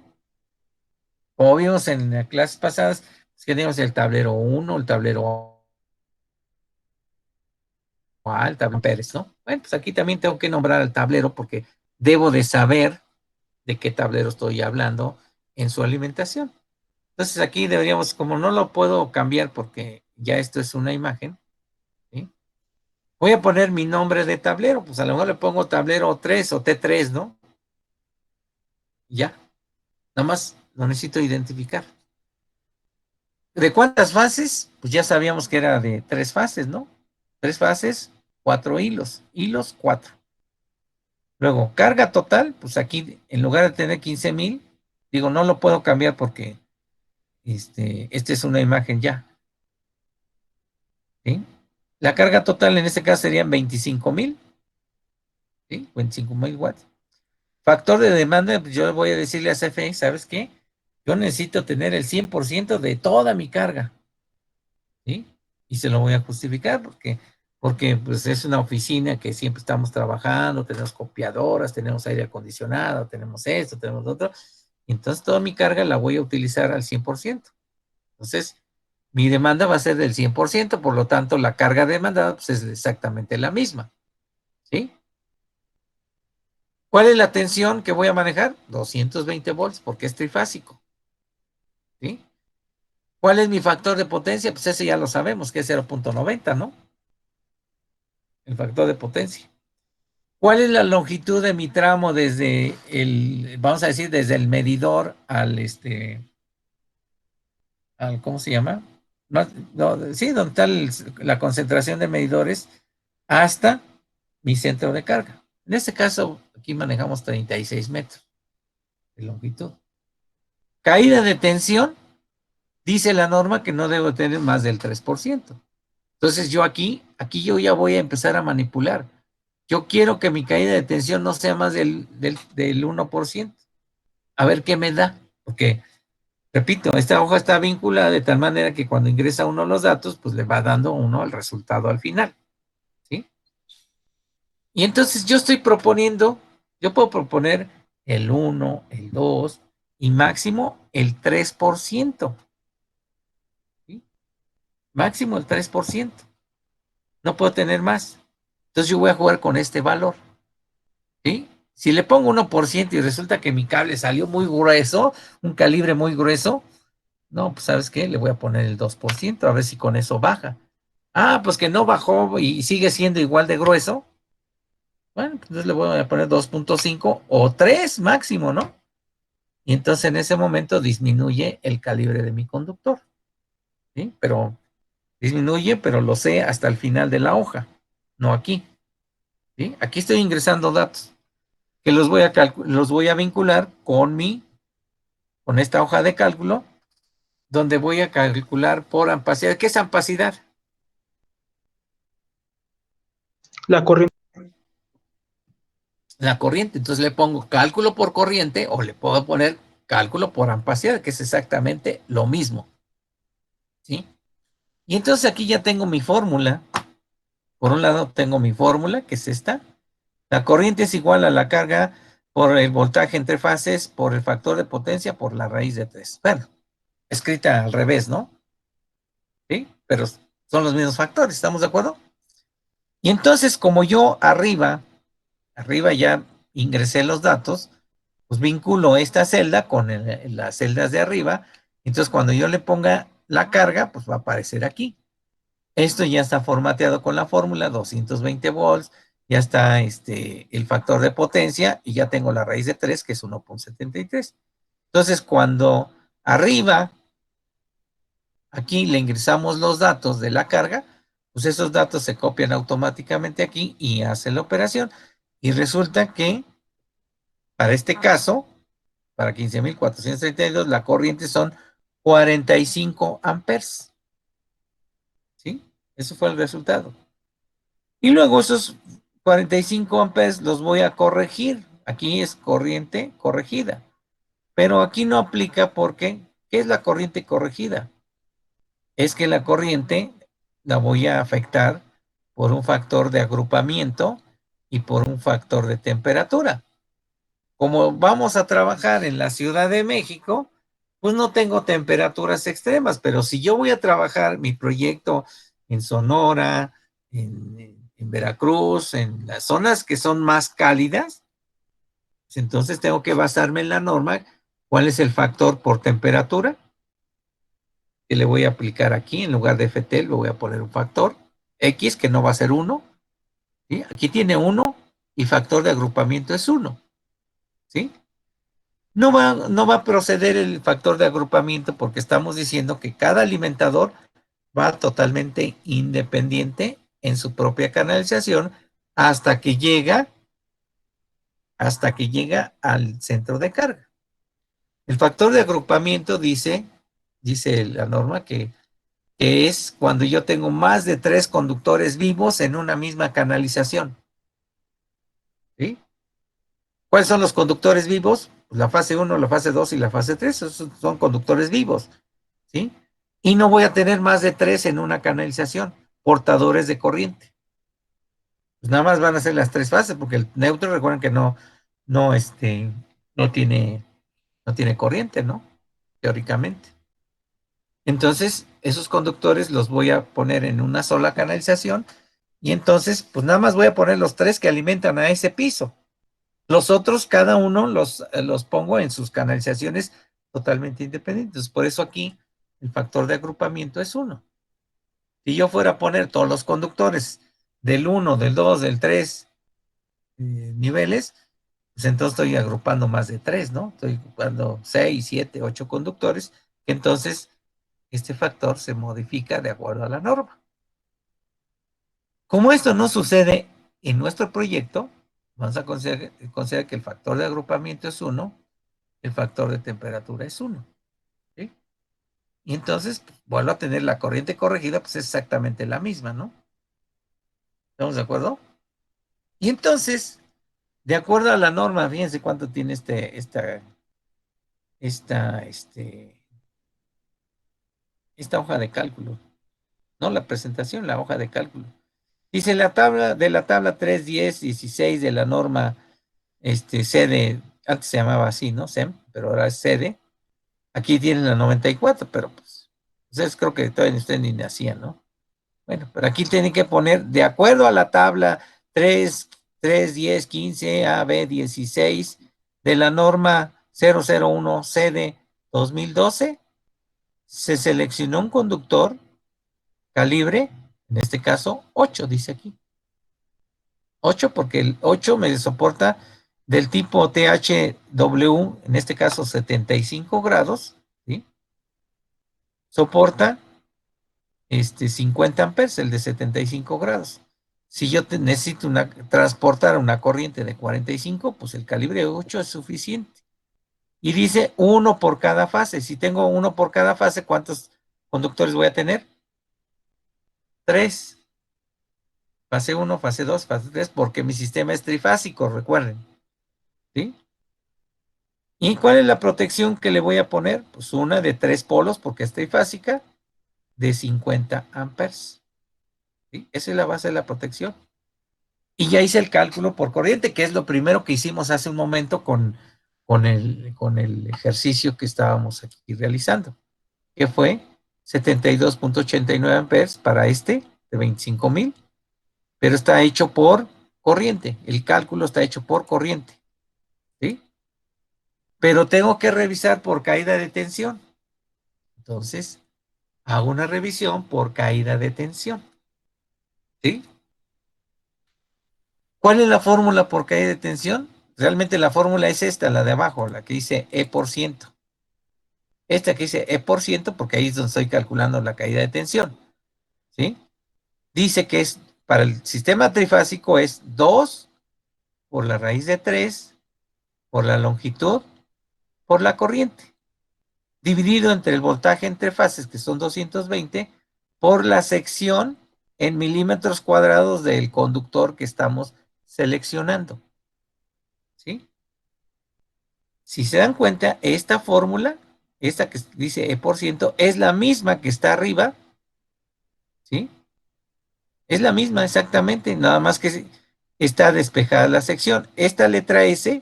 Speaker 1: Como vimos en las clases pasadas, pues tenemos el tablero 1, el tablero A, el tablero Pérez, ¿no? Bueno, pues aquí también tengo que nombrar al tablero porque debo de saber de qué tablero estoy hablando en su alimentación. Entonces aquí deberíamos, como no lo puedo cambiar porque ya esto es una imagen, ¿sí? Voy a poner mi nombre de tablero, pues a lo mejor le pongo tablero 3 o T3, ¿no? Ya, nada más lo necesito identificar. ¿De cuántas fases? Pues ya sabíamos que era de 3 fases, ¿no? 3 fases, 4 hilos. Hilos, 4. Luego, carga total, pues aquí en lugar de tener 15,000, digo, no lo puedo cambiar porque esta es una imagen ya. ¿Sí? La carga total en este caso serían 25,000. ¿Sí? 25,000 watts. Factor de demanda, pues yo voy a decirle a CFE, ¿sabes qué? Yo necesito tener el 100% de toda mi carga. ¿Sí? Y se lo voy a justificar porque pues es una oficina que siempre estamos trabajando, tenemos copiadoras, tenemos aire acondicionado, tenemos esto, tenemos lo otro. Entonces toda mi carga la voy a utilizar al 100%. Entonces, mi demanda va a ser del 100%, por lo tanto, la carga demandada pues, es exactamente la misma. ¿Sí? ¿Cuál es la tensión que voy a manejar? 220 volts, porque es trifásico. ¿Sí? ¿Cuál es mi factor de potencia? Pues ese ya lo sabemos, que es 0,90, ¿no? El factor de potencia. ¿Cuál es la longitud de mi tramo desde vamos a decir, desde el medidor ¿cómo se llama? No, sí, donde está la concentración de medidores hasta mi centro de carga. En este caso, aquí manejamos 36 metros de longitud. Caída de tensión, dice la norma que no debo tener más del 3%. Entonces yo aquí yo ya voy a empezar a manipular. Yo quiero que mi caída de tensión no sea más del 1%. A ver qué me da. Porque, repito, esta hoja está vinculada de tal manera que cuando ingresa uno los datos, pues le va dando uno el resultado al final. ¿Sí? Y entonces yo estoy proponiendo Yo puedo proponer el 1, el 2 y máximo el 3%. ¿Sí? Máximo el 3%. No puedo tener más. Entonces yo voy a jugar con este valor. ¿Sí? Si le pongo 1% y resulta que mi cable salió muy grueso, un calibre muy grueso, no, pues ¿sabes qué? Le voy a poner el 2%, a ver si con eso baja. Ah, pues que no bajó y sigue siendo igual de grueso. Bueno, pues entonces le voy a poner 2.5 o 3 máximo, ¿no? Y entonces en ese momento disminuye el calibre de mi conductor. ¿Sí? Pero disminuye, pero lo sé hasta el final de la hoja, no aquí. ¿Sí? Aquí estoy ingresando datos que los voy a vincular con esta hoja de cálculo, donde voy a calcular por ampacidad. ¿Qué es ampacidad?
Speaker 3: La corriente.
Speaker 1: La corriente. Entonces le pongo cálculo por corriente o le puedo poner cálculo por ampacidad, que es exactamente lo mismo. ¿Sí? Y entonces aquí ya tengo mi fórmula. Por un lado tengo mi fórmula, que es esta. La corriente es igual a la carga por el voltaje entre fases, por el factor de potencia, por la raíz de 3. Bueno, escrita al revés, ¿no? ¿Sí? Pero son los mismos factores, ¿estamos de acuerdo? Y entonces, como yo arriba ya ingresé los datos, pues vinculo esta celda con las celdas de arriba. Entonces, cuando yo le ponga la carga, pues va a aparecer aquí. Esto ya está formateado con la fórmula, 220 volts, ya está el factor de potencia y ya tengo la raíz de 3, que es 1.73. Entonces, cuando arriba, aquí le ingresamos los datos de la carga, pues esos datos se copian automáticamente aquí y hacen la operación. Y resulta que, para este caso, para 15.432, la corriente son 45 amperes. ¿Sí? Eso fue el resultado. Y luego esos 45 amperes los voy a corregir. Aquí es corriente corregida. Pero aquí no aplica porque, ¿qué es la corriente corregida? Es que la corriente la voy a afectar por un factor de agrupamiento y por un factor de temperatura. Como vamos a trabajar en la Ciudad de México, pues no tengo temperaturas extremas, pero si yo voy a trabajar mi proyecto en Sonora, en Veracruz, en las zonas que son más cálidas, pues entonces tengo que basarme en la norma. ¿Cuál es el factor por temperatura? Que le voy a aplicar aquí, en lugar de FT, le voy a poner un factor X, que no va a ser 1. ¿Sí? Aquí tiene 1 y factor de agrupamiento es 1. ¿Sí? No va a proceder el factor de agrupamiento porque estamos diciendo que cada alimentador va totalmente independiente en su propia canalización hasta que llega al centro de carga. El factor de agrupamiento dice la norma que es cuando yo tengo más de 3 conductores vivos en una misma canalización. ¿Sí? ¿Cuáles son los conductores vivos? Pues la fase 1, la fase 2 y la fase 3. Esos son conductores vivos. ¿Sí? Y no voy a tener más de 3 en una canalización, portadores de corriente. Pues nada más van a ser las 3 fases, porque el neutro, recuerden que no, no tiene corriente, ¿no? Teóricamente. Entonces, esos conductores los voy a poner en una sola canalización y entonces, pues nada más voy a poner los 3 que alimentan a ese piso. Los otros, cada uno los pongo en sus canalizaciones totalmente independientes. Por eso aquí el factor de agrupamiento es 1. Si yo fuera a poner todos los conductores del 1, del 2, del 3 niveles, pues entonces estoy agrupando más de 3, ¿no? Estoy ocupando 6, 7, 8 conductores, que entonces este factor se modifica de acuerdo a la norma. Como esto no sucede en nuestro proyecto, vamos a considerar que el factor de agrupamiento es 1, el factor de temperatura es 1. ¿Sí? Y entonces pues, vuelvo a tener la corriente corregida, pues es exactamente la misma, ¿no? ¿Estamos de acuerdo? Y entonces, de acuerdo a la norma, fíjense cuánto tiene esta hoja de cálculo. No la presentación, la hoja de cálculo. Dice la tabla 3, 10, 16 de la norma sede, antes se llamaba así, ¿no? SEM, pero ahora es sede. Aquí tienen la 94, pero pues, ustedes creo que todavía ustedes ni nacían, ¿no? Bueno, pero aquí tienen que poner, de acuerdo a la tabla 3, 3, 10, 15, AB 16 de la norma 001 CD 2012, se seleccionó un conductor calibre, en este caso 8, dice aquí. 8 porque el 8 me soporta del tipo THW, en este caso 75 grados, ¿sí? Soporta 50 amperes, el de 75 grados. Si yo necesito transportar una corriente de 45, pues el calibre 8 es suficiente. Y dice uno por cada fase. Si tengo uno por cada fase, ¿cuántos conductores voy a tener? 3. Fase 1, fase 2, fase 3, porque mi sistema es trifásico, recuerden. ¿Sí? ¿Y cuál es la protección que le voy a poner? Pues una de 3 polos, porque es trifásica, de 50 amperes. ¿Sí? Esa es la base de la protección. Y ya hice el cálculo por corriente, que es lo primero que hicimos hace un momento con el ejercicio que estábamos aquí realizando, que fue 72.89 amperes para de 25,000, pero está hecho por corriente, el cálculo está hecho por corriente, ¿sí? Pero tengo que revisar por caída de tensión. Entonces, hago una revisión por caída de tensión, ¿sí? ¿Cuál es la fórmula por caída de tensión? Realmente la fórmula es esta, la de abajo, la que dice E%. Esta que dice E%, porque ahí es donde estoy calculando la caída de tensión, ¿sí? Dice que es, para el sistema trifásico es 2 por la raíz de 3 por la longitud por la corriente, dividido entre el voltaje entre fases, que son 220, por la sección en milímetros cuadrados del conductor que estamos seleccionando, ¿sí? Si se dan cuenta, esta fórmula, esta que dice E%, es la misma que está arriba, ¿sí? Es la misma exactamente, nada más que está despejada la sección. Esta letra S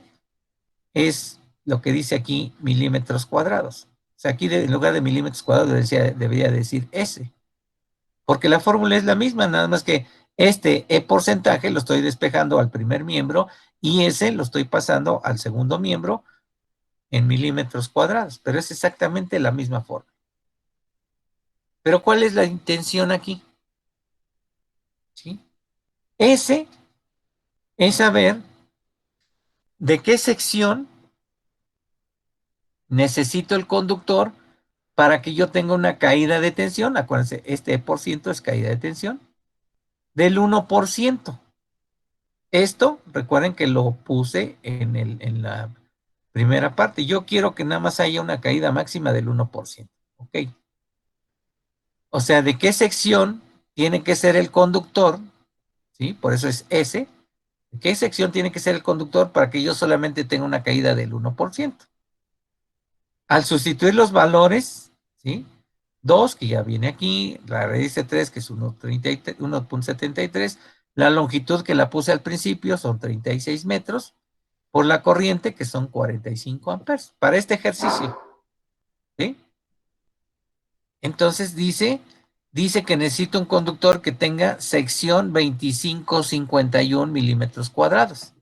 Speaker 1: es lo que dice aquí milímetros cuadrados. O sea, aquí en lugar de milímetros cuadrados debería decir S, porque la fórmula es la misma, nada más que este E porcentaje lo estoy despejando al primer miembro y ese lo estoy pasando al segundo miembro en milímetros cuadrados, pero es exactamente la misma forma. Pero ¿cuál es la intención aquí? ¿Sí? S es saber de qué sección necesito el conductor para que yo tenga una caída de tensión. Acuérdense, este por ciento es caída de tensión del 1%. Esto, recuerden que lo puse en la primera parte. Yo quiero que nada más haya una caída máxima del 1%. ¿Ok? O sea, ¿de qué sección tiene que ser el conductor? ¿Sí? Por eso es S. ¿De qué sección tiene que ser el conductor para que yo solamente tenga una caída del 1%? Al sustituir los valores, ¿sí? 2, que ya viene aquí, la raíz de 3, que es 1.73, la longitud que la puse al principio son 36 metros, por la corriente, que son 45 amperes, para este ejercicio, ¿sí? Entonces dice que necesito un conductor que tenga sección 2551 milímetros cuadrados.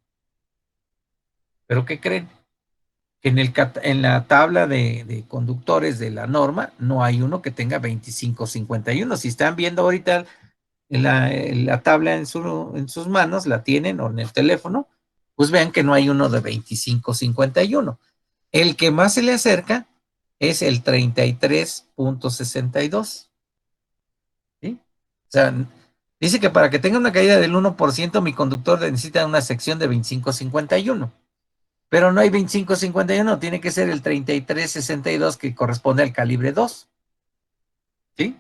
Speaker 1: ¿Pero qué creen? Que en la tabla de conductores de la norma no hay uno que tenga 2551. Si están viendo ahorita la tabla en sus manos, la tienen, o en el teléfono, pues vean que no hay uno de 2551. El que más se le acerca es el 33.62. ¿Sí? O sea, dice que para que tenga una caída del 1%, mi conductor necesita una sección de 2551. Pero no hay 2551, tiene que ser el 3362 que corresponde al calibre 2. ¿Sí?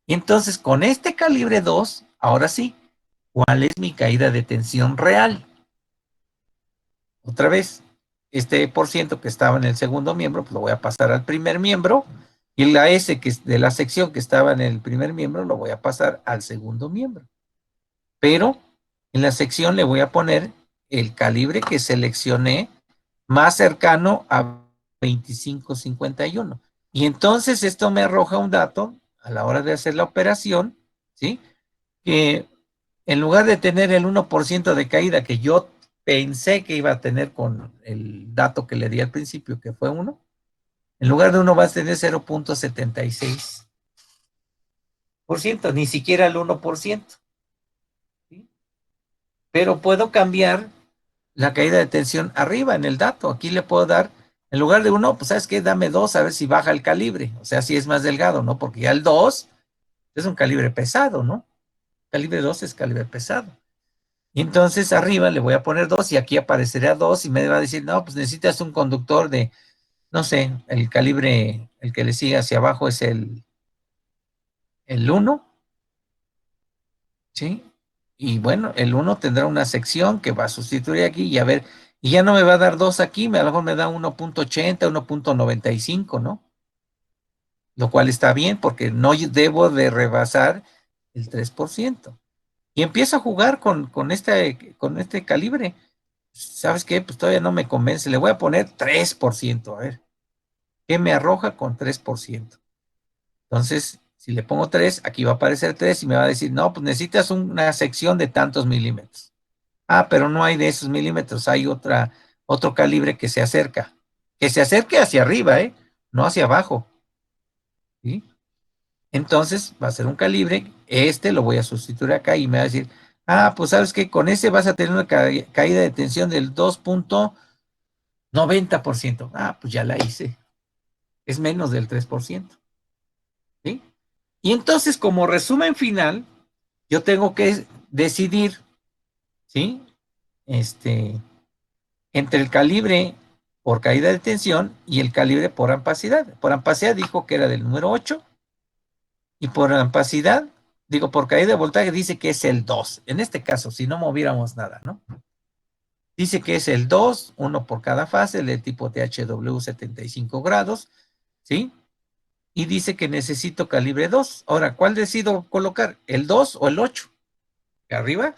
Speaker 1: Y entonces, con este calibre 2, ahora sí, ¿cuál es mi caída de tensión real? Otra vez, este por ciento que estaba en el segundo miembro, pues lo voy a pasar al primer miembro, y la S que es de la sección que estaba en el primer miembro, lo voy a pasar al segundo miembro. Pero en la sección le voy a poner el calibre que seleccioné más cercano a 2551. Y entonces esto me arroja un dato a la hora de hacer la operación, ¿sí? Que en lugar de tener el 1% de caída que yo pensé que iba a tener con el dato que le di al principio, que fue 1, en lugar de 1 vas a tener 0.76%, ni siquiera el 1%. ¿Sí? Pero puedo cambiar la caída de tensión arriba en el dato. Aquí le puedo dar, en lugar de 1, pues ¿sabes qué? Dame 2 a ver si baja el calibre. O sea, si es más delgado, ¿no? Porque ya el 2 es un calibre pesado, ¿no? Calibre 2 es calibre pesado. Y entonces arriba le voy a poner 2 y aquí aparecerá 2 y me va a decir, no, pues necesitas un conductor de, no sé, el calibre, el que le sigue hacia abajo es el 1, ¿sí? Y bueno, el 1 tendrá una sección que va a sustituir aquí y a ver, y ya no me va a dar 2 aquí, a lo mejor me da 1.80, 1.95, ¿no? Lo cual está bien porque no debo de rebasar el 3%. Y empiezo a jugar con este calibre. ¿Sabes qué? Pues todavía no me convence. Le voy a poner 3%. A ver, ¿qué me arroja con 3%? Entonces, si le pongo 3, aquí va a aparecer 3 y me va a decir, no, pues necesitas una sección de tantos milímetros. Ah, pero no hay de esos milímetros, hay otro calibre que se acerca. Que se acerque hacia arriba, ¿eh? No hacia abajo. ¿Sí? Entonces, va a ser un calibre, lo voy a sustituir acá y me va a decir, ah, pues sabes que con ese vas a tener una caída de tensión del 2.90%. Ah, pues ya la hice. Es menos del 3%. ¿Sí? Y entonces, como resumen final, yo tengo que decidir, ¿sí? Entre el calibre por caída de tensión y el calibre por ampacidad. Por ampacidad dijo que era del número 8 y por ampacidad, digo, por caída de voltaje dice que es el 2. En este caso, si no moviéramos nada, ¿no? Dice que es el 2, uno por cada fase, de tipo THW 75 grados, ¿sí? Y dice que necesito calibre 2. Ahora, ¿cuál decido colocar? ¿El 2 o el 8? Arriba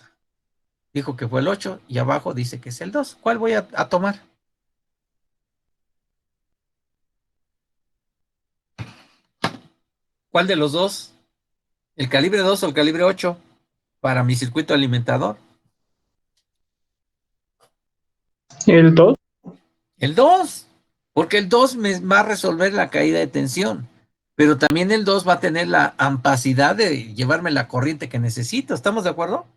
Speaker 1: dijo que fue el 8 y abajo dice que es el 2. ¿Cuál voy a tomar? ¿Cuál de los dos? ¿El calibre 2 o el calibre 8 para mi circuito alimentador?
Speaker 3: El 2.
Speaker 1: El 2, porque el 2 me va a resolver la caída de tensión, pero también el 2 va a tener la ampacidad de llevarme la corriente que necesito. ¿Estamos de acuerdo?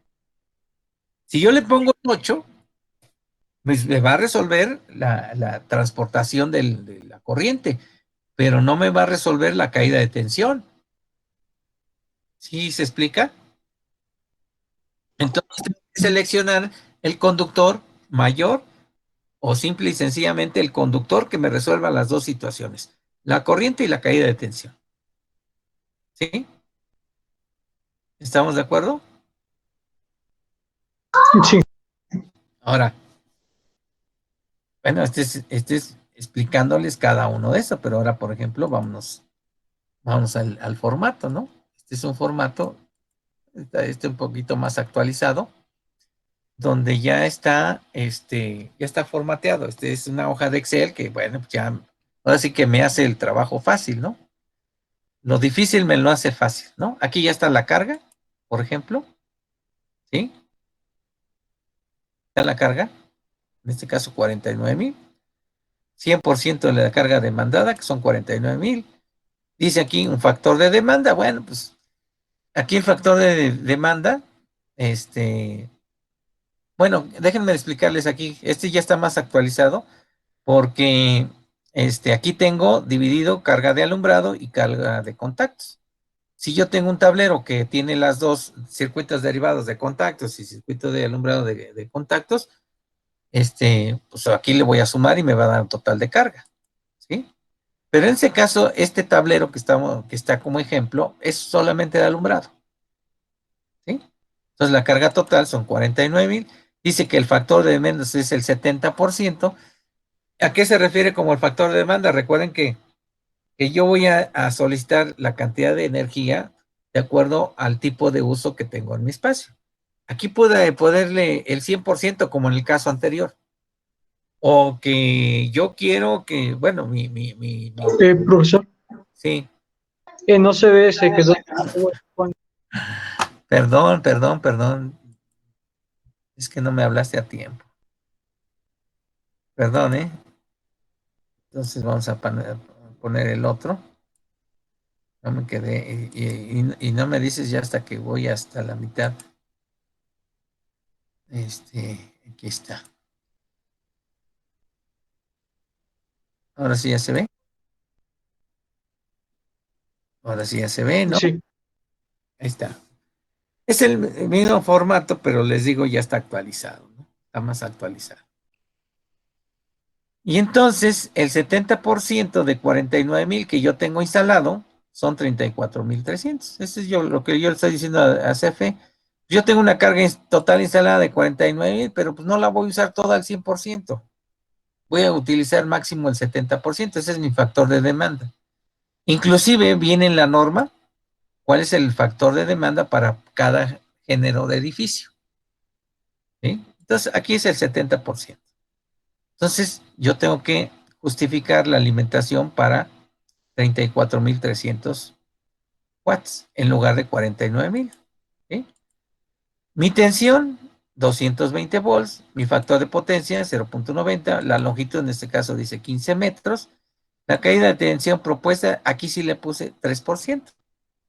Speaker 1: Si yo le pongo el 8, pues me va a resolver la transportación de la corriente, pero no me va a resolver la caída de tensión. ¿Sí se explica? Entonces tengo que seleccionar el conductor mayor o simple y sencillamente el conductor que me resuelva las dos situaciones, la corriente y la caída de tensión. ¿Sí? ¿Estamos de acuerdo?
Speaker 3: Sí.
Speaker 1: Ahora, bueno, este es explicándoles cada uno de eso, pero ahora, por ejemplo, vámonos al formato, ¿no? Este es un formato, un poquito más actualizado, donde ya está formateado. Este es una hoja de Excel que, bueno, ya, ahora sí que me hace el trabajo fácil, ¿no? Lo difícil me lo hace fácil, ¿no? Aquí ya está la carga, por ejemplo, ¿sí? Está la carga, en este caso 49,000, 100% de la carga demandada, que son 49,000. Dice aquí un factor de demanda, bueno, pues aquí el factor de demanda, bueno, déjenme explicarles aquí, ya está más actualizado, porque aquí tengo dividido carga de alumbrado y carga de contactos. Si yo tengo un tablero que tiene las dos circuitos derivados de contactos y circuito de alumbrado de contactos, pues aquí le voy a sumar y me va a dar un total de carga, ¿sí? Pero en ese caso, este tablero que está como ejemplo es solamente de alumbrado, ¿sí? Entonces la carga total son 49,000. Dice que el factor de demanda es el 70%. ¿A qué se refiere como el factor de demanda? Recuerden que yo voy a solicitar la cantidad de energía de acuerdo al tipo de uso que tengo en mi espacio. Aquí pude ponerle el 100% como en el caso anterior. O que yo quiero que, bueno,
Speaker 3: Profesor,
Speaker 1: sí,
Speaker 3: no se ve, se quedó.
Speaker 1: perdón, es que no me hablaste a tiempo. Perdón, ¿eh? Entonces vamos a poner el otro. No me quedé, y no me dices ya hasta que voy hasta la mitad. Aquí está. Ahora sí ya se ve. Ahora sí ya se ve, ¿no?
Speaker 3: Sí,
Speaker 1: Ahí está. Es el mismo formato, pero les digo, ya está actualizado, ¿no? Está más actualizado. Y entonces, el 70% de 49,000 que yo tengo instalado son 34,300. Eso es lo que yo le estoy diciendo a CFE. Yo tengo una carga total instalada de 49,000, pero pues no la voy a usar toda al 100%. Voy a utilizar máximo el 70%. Ese es mi factor de demanda. Inclusive viene en la norma cuál es el factor de demanda para cada género de edificio. ¿Sí? Entonces, aquí es el 70%. Entonces, yo tengo que justificar la alimentación para 34,300 watts en lugar de 49,000. ¿Sí? Mi tensión, 220 volts. Mi factor de potencia, 0,90. La longitud, en este caso, dice 15 metros. La caída de tensión propuesta, aquí sí le puse 3%.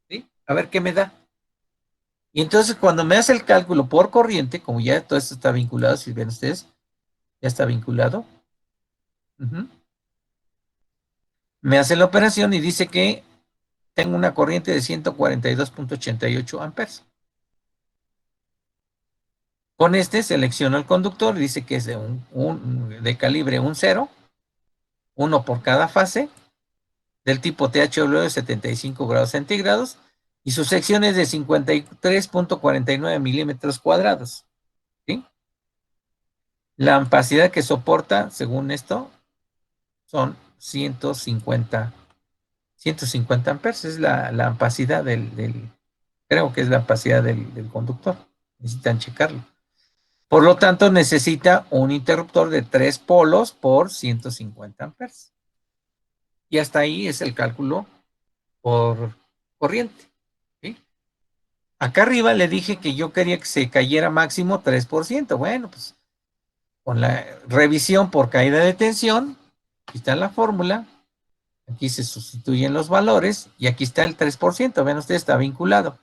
Speaker 1: ¿Sí? A ver qué me da. Y entonces, cuando me hace el cálculo por corriente, como ya todo esto está vinculado, si ven ustedes, ya está vinculado. Me hace la operación y dice que tengo una corriente de 142,88 amperes. Con este selecciono el conductor, dice que es de calibre 1,0, uno por cada fase, del tipo THW de 75 grados centígrados, y su sección es de 53,49 milímetros cuadrados. ¿Sí? La ampacidad que soporta, según esto, son 150 amperes. Es la ampacidad creo que es la ampacidad del conductor. Necesitan checarlo. Por lo tanto, necesita un interruptor de 3 polos por 150 amperes. Y hasta ahí es el cálculo por corriente. ¿Sí? Acá arriba le dije que yo quería que se cayera máximo 3%. Bueno, pues con la revisión por caída de tensión, aquí está la fórmula, aquí se sustituyen los valores y aquí está el 3%. Ven ustedes, está vinculado.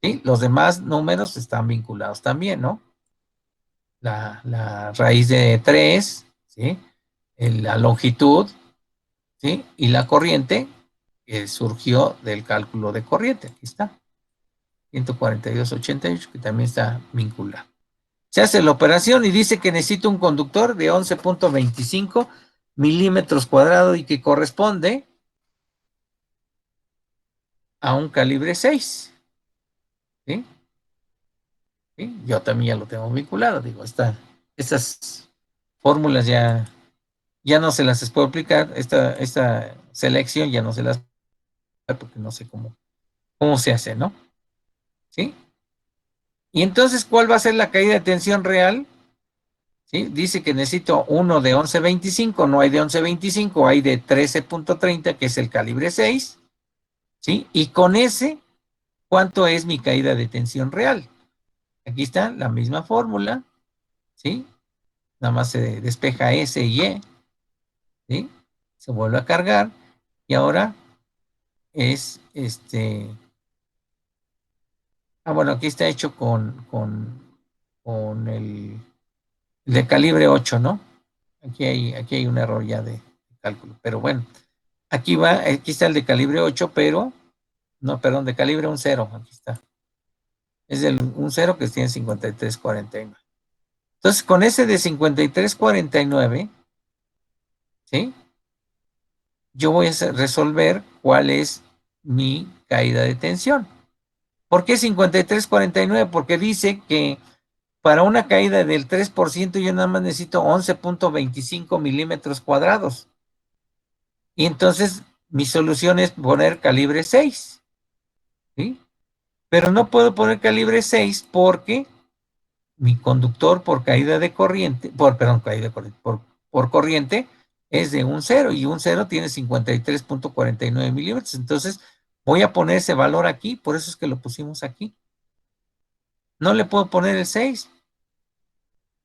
Speaker 1: ¿Sí? Los demás números están vinculados también, ¿no? La raíz de 3, ¿sí? La longitud, ¿sí? Y la corriente surgió del cálculo de corriente. Aquí está. 142,88, que también está vinculado. Se hace la operación y dice que necesita un conductor de 11,25 milímetros cuadrados y que corresponde a un calibre 6. ¿Sí? ¿Sí? Yo también ya lo tengo vinculado. Digo, estas fórmulas ya no se las puedo aplicar. Esta selección ya no se las porque no sé cómo se hace, ¿no? ¿Sí? Y entonces, ¿cuál va a ser la caída de tensión real? ¿Sí? Dice que necesito uno de 11,25, no hay de 11,25, hay de 13,30, que es el calibre 6, ¿sí? Y con ese, ¿cuánto es mi caída de tensión real? Aquí está la misma fórmula, ¿sí? Nada más se despeja S y E, ¿sí? Se vuelve a cargar y ahora es bueno, aquí está hecho con el de calibre 8, ¿no? Aquí hay un error ya de cálculo, pero bueno, aquí está el de calibre 8, pero, no, perdón, de calibre 1,0, aquí está. Es el 1,0 que tiene 53,49. Entonces, con ese de 53,49, ¿sí? Yo voy a resolver cuál es mi caída de tensión. ¿Por qué 53,49? Porque dice que para una caída del 3% yo nada más necesito 11,25 milímetros cuadrados. Y entonces mi solución es poner calibre 6. ¿Sí? Pero no puedo poner calibre 6 porque mi conductor por caída de corriente, caída de corriente, por corriente es de un 0 y un 0 tiene 53.49 milímetros. Entonces voy a poner ese valor aquí, por eso es que lo pusimos aquí. No le puedo poner el 6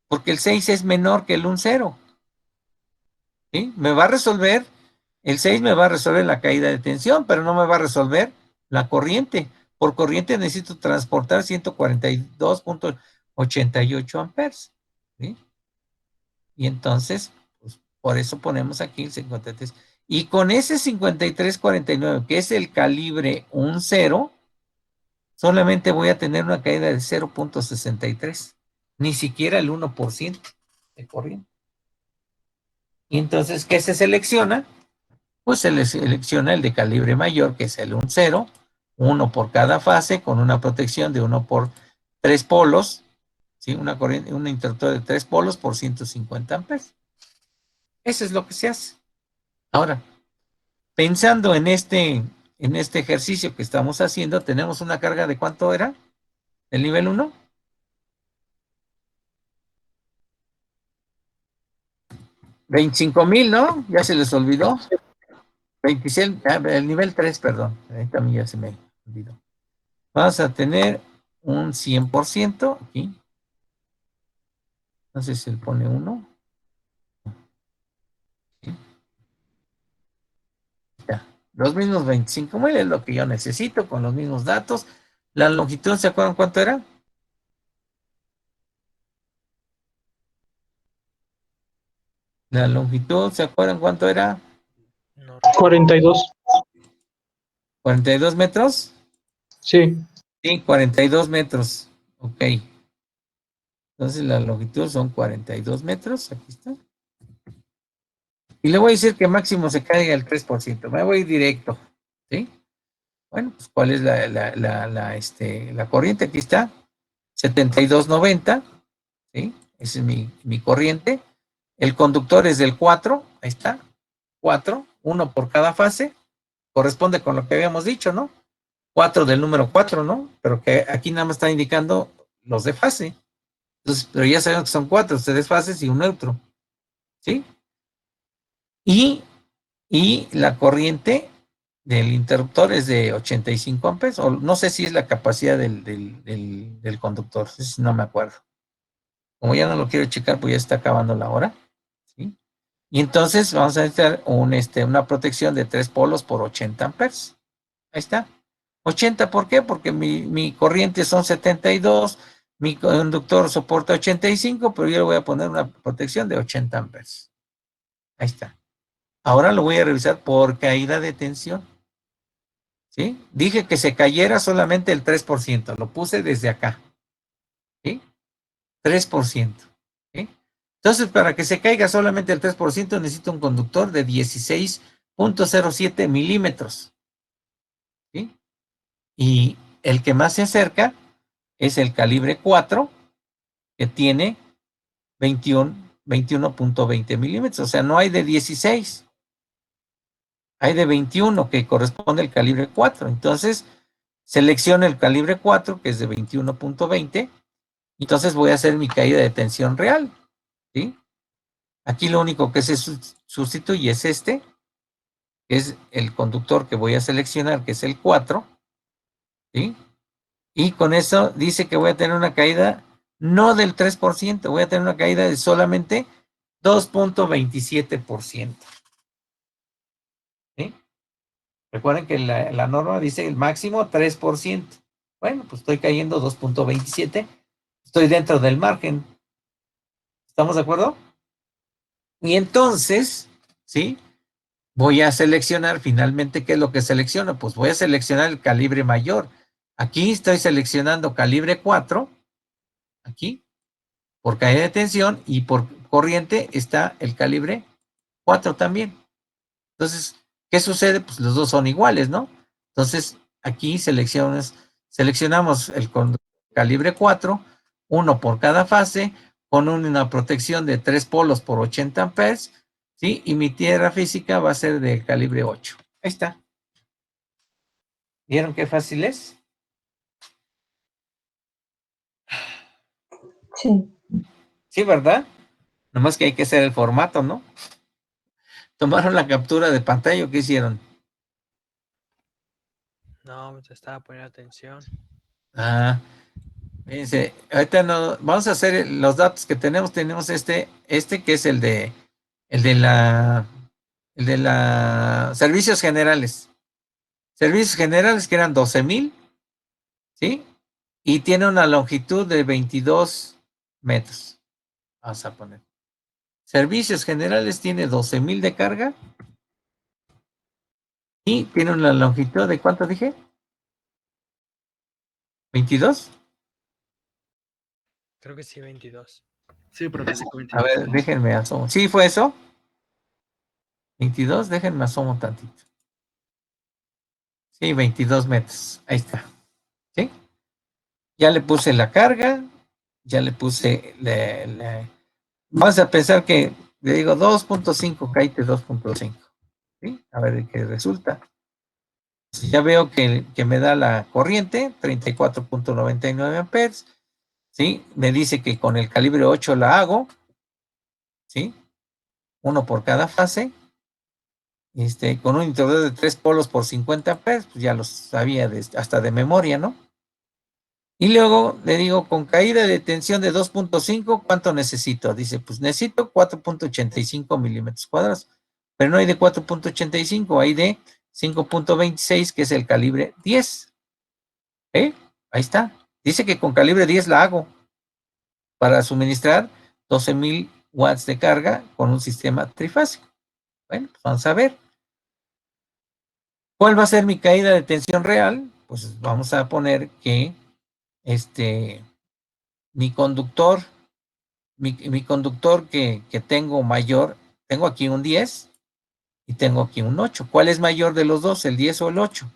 Speaker 1: porque el 6 es menor que el 1 0. ¿Sí? Me va a resolver, el 6 me va a resolver la caída de tensión, pero no me va a resolver la corriente. Por corriente necesito transportar 142.88 amperes. ¿Sí? Y entonces, pues, por eso ponemos aquí el 53. Y con ese 53.49, que es el calibre 1 0, solamente voy a tener una caída de 0.63. Ni siquiera el 1% de corriente. Y entonces, ¿qué se selecciona? Pues se le selecciona el de calibre mayor, que es el 1 0, uno por cada fase, con una protección de 1 por 3 polos, ¿sí? Una corriente, un interruptor de 3 polos por 150 amperes. Eso es lo que se hace. Ahora, pensando en este ejercicio que estamos haciendo, tenemos una carga de ¿cuánto era? ¿El nivel 1? 25,000, ¿no? Ya se les olvidó. 26, el nivel 3, perdón. Ahí también ya se me olvidó. Vamos a tener un 100% aquí. No sé si él pone 1. ¿Sí? Ya. Los mismos 25,000 es lo que yo necesito con los mismos datos. La longitud, ¿se acuerdan cuánto era? La longitud, ¿se acuerdan cuánto era?
Speaker 3: 42.
Speaker 1: 42 metros.
Speaker 3: Sí.
Speaker 1: Sí, 42 metros. Ok. Entonces la longitud son 42 metros. Aquí está. Y le voy a decir que máximo se caiga el 3%. Me voy directo. ¿Sí? Bueno, pues ¿cuál es la corriente? Aquí está. 7290. ¿Sí? Esa es mi corriente. El conductor es del 4. Ahí está. 4. Uno por cada fase. Corresponde con lo que habíamos dicho, ¿no? 4 del número 4, ¿no? Pero que aquí nada más está indicando los de fase. Entonces, pero ya sabemos que son 4, 3 fases y un neutro. ¿Sí? Y la corriente del interruptor es de 85 amperes, o no sé si es la capacidad del conductor, no me acuerdo. Como ya no lo quiero checar, pues ya está acabando la hora. ¿Sí? Y entonces vamos a necesitar una protección de 3 polos por 80 amperes. Ahí está. 80, ¿por qué? Porque mi corriente son 72, mi conductor soporta 85, pero yo le voy a poner una protección de 80 amperes. Ahí está. Ahora lo voy a revisar por caída de tensión. ¿Sí? Dije que se cayera solamente el 3%. Lo puse desde acá. ¿Sí? 3%. ¿Sí? Entonces, para que se caiga solamente el 3%, necesito un conductor de 16.07 milímetros. ¿Sí? Y el que más se acerca es el calibre 4, que tiene 21.20 milímetros. O sea, no hay de 16. Hay de 21, que corresponde al calibre 4. Entonces, selecciono el calibre 4, que es de 21.20. Entonces voy a hacer mi caída de tensión real. ¿Sí? Aquí lo único que se sustituye es que es el conductor que voy a seleccionar, que es el 4. ¿Sí? Y con eso dice que voy a tener una caída no del 3%, voy a tener una caída de solamente 2.27%. ¿Sí? Recuerden que la norma dice el máximo 3%. Bueno, pues estoy cayendo 2.27. Estoy dentro del margen. ¿Estamos de acuerdo? Y entonces, ¿sí? Voy a seleccionar finalmente, ¿qué es lo que selecciono? Pues voy a seleccionar el calibre mayor. Aquí estoy seleccionando calibre 4, aquí, por caída de tensión, y por corriente está el calibre 4 también. Entonces, ¿qué sucede? Pues los dos son iguales, ¿no? Entonces, aquí seleccionamos el calibre 4, uno por cada fase, con una protección de 3 polos por 80 amperes, ¿sí? Y mi tierra física va a ser de calibre 8. Ahí está. ¿Vieron qué fácil es?
Speaker 4: Sí.
Speaker 1: Sí, ¿verdad? Nomás que hay que hacer el formato, ¿no? ¿Tomaron la captura de pantalla o qué hicieron?
Speaker 5: No, pues estaba poniendo atención.
Speaker 1: Ah, fíjense, ahorita no, vamos a hacer los datos que tenemos. Tenemos este que es el de la, el de la servicios generales. Servicios generales que eran 12,000, ¿sí? Y tiene una longitud de 22 metros. Vamos a poner. Servicios generales tiene 12,000 de carga y tiene una longitud de ¿cuánto dije? 22.
Speaker 5: Creo que sí, 22.
Speaker 6: Sí, profe, sí,
Speaker 1: A ver, déjenme asomo. ¿Sí fue eso? 22, déjenme asomo tantito. Sí, 22 metros. Ahí está. ¿Sí? Ya le puse la carga, ya le puse vamos a pensar que le digo 2.5, caíte 2.5. ¿Sí? A ver qué resulta. Ya veo que me da la corriente, 34.99 amperes. ¿Sí? Me dice que con el calibre 8 la hago. ¿Sí? Uno por cada fase. Con un interruptor de 3 polos por 50 amperes, pues ya los sabía hasta de memoria, ¿no? Y luego le digo, con caída de tensión de 2.5, ¿cuánto necesito? Dice, pues necesito 4.85 milímetros cuadrados, pero no hay de 4.85, hay de 5.26, que es el calibre 10. Ahí está. Dice que con calibre 10 la hago para suministrar 12,000 watts de carga con un sistema trifásico. Bueno, pues vamos a ver. ¿Cuál va a ser mi caída de tensión real? Pues vamos a poner que mi conductor, mi conductor que tengo mayor, tengo aquí un 10 y tengo aquí un 8. ¿Cuál es mayor de los dos, el 10 o el 8?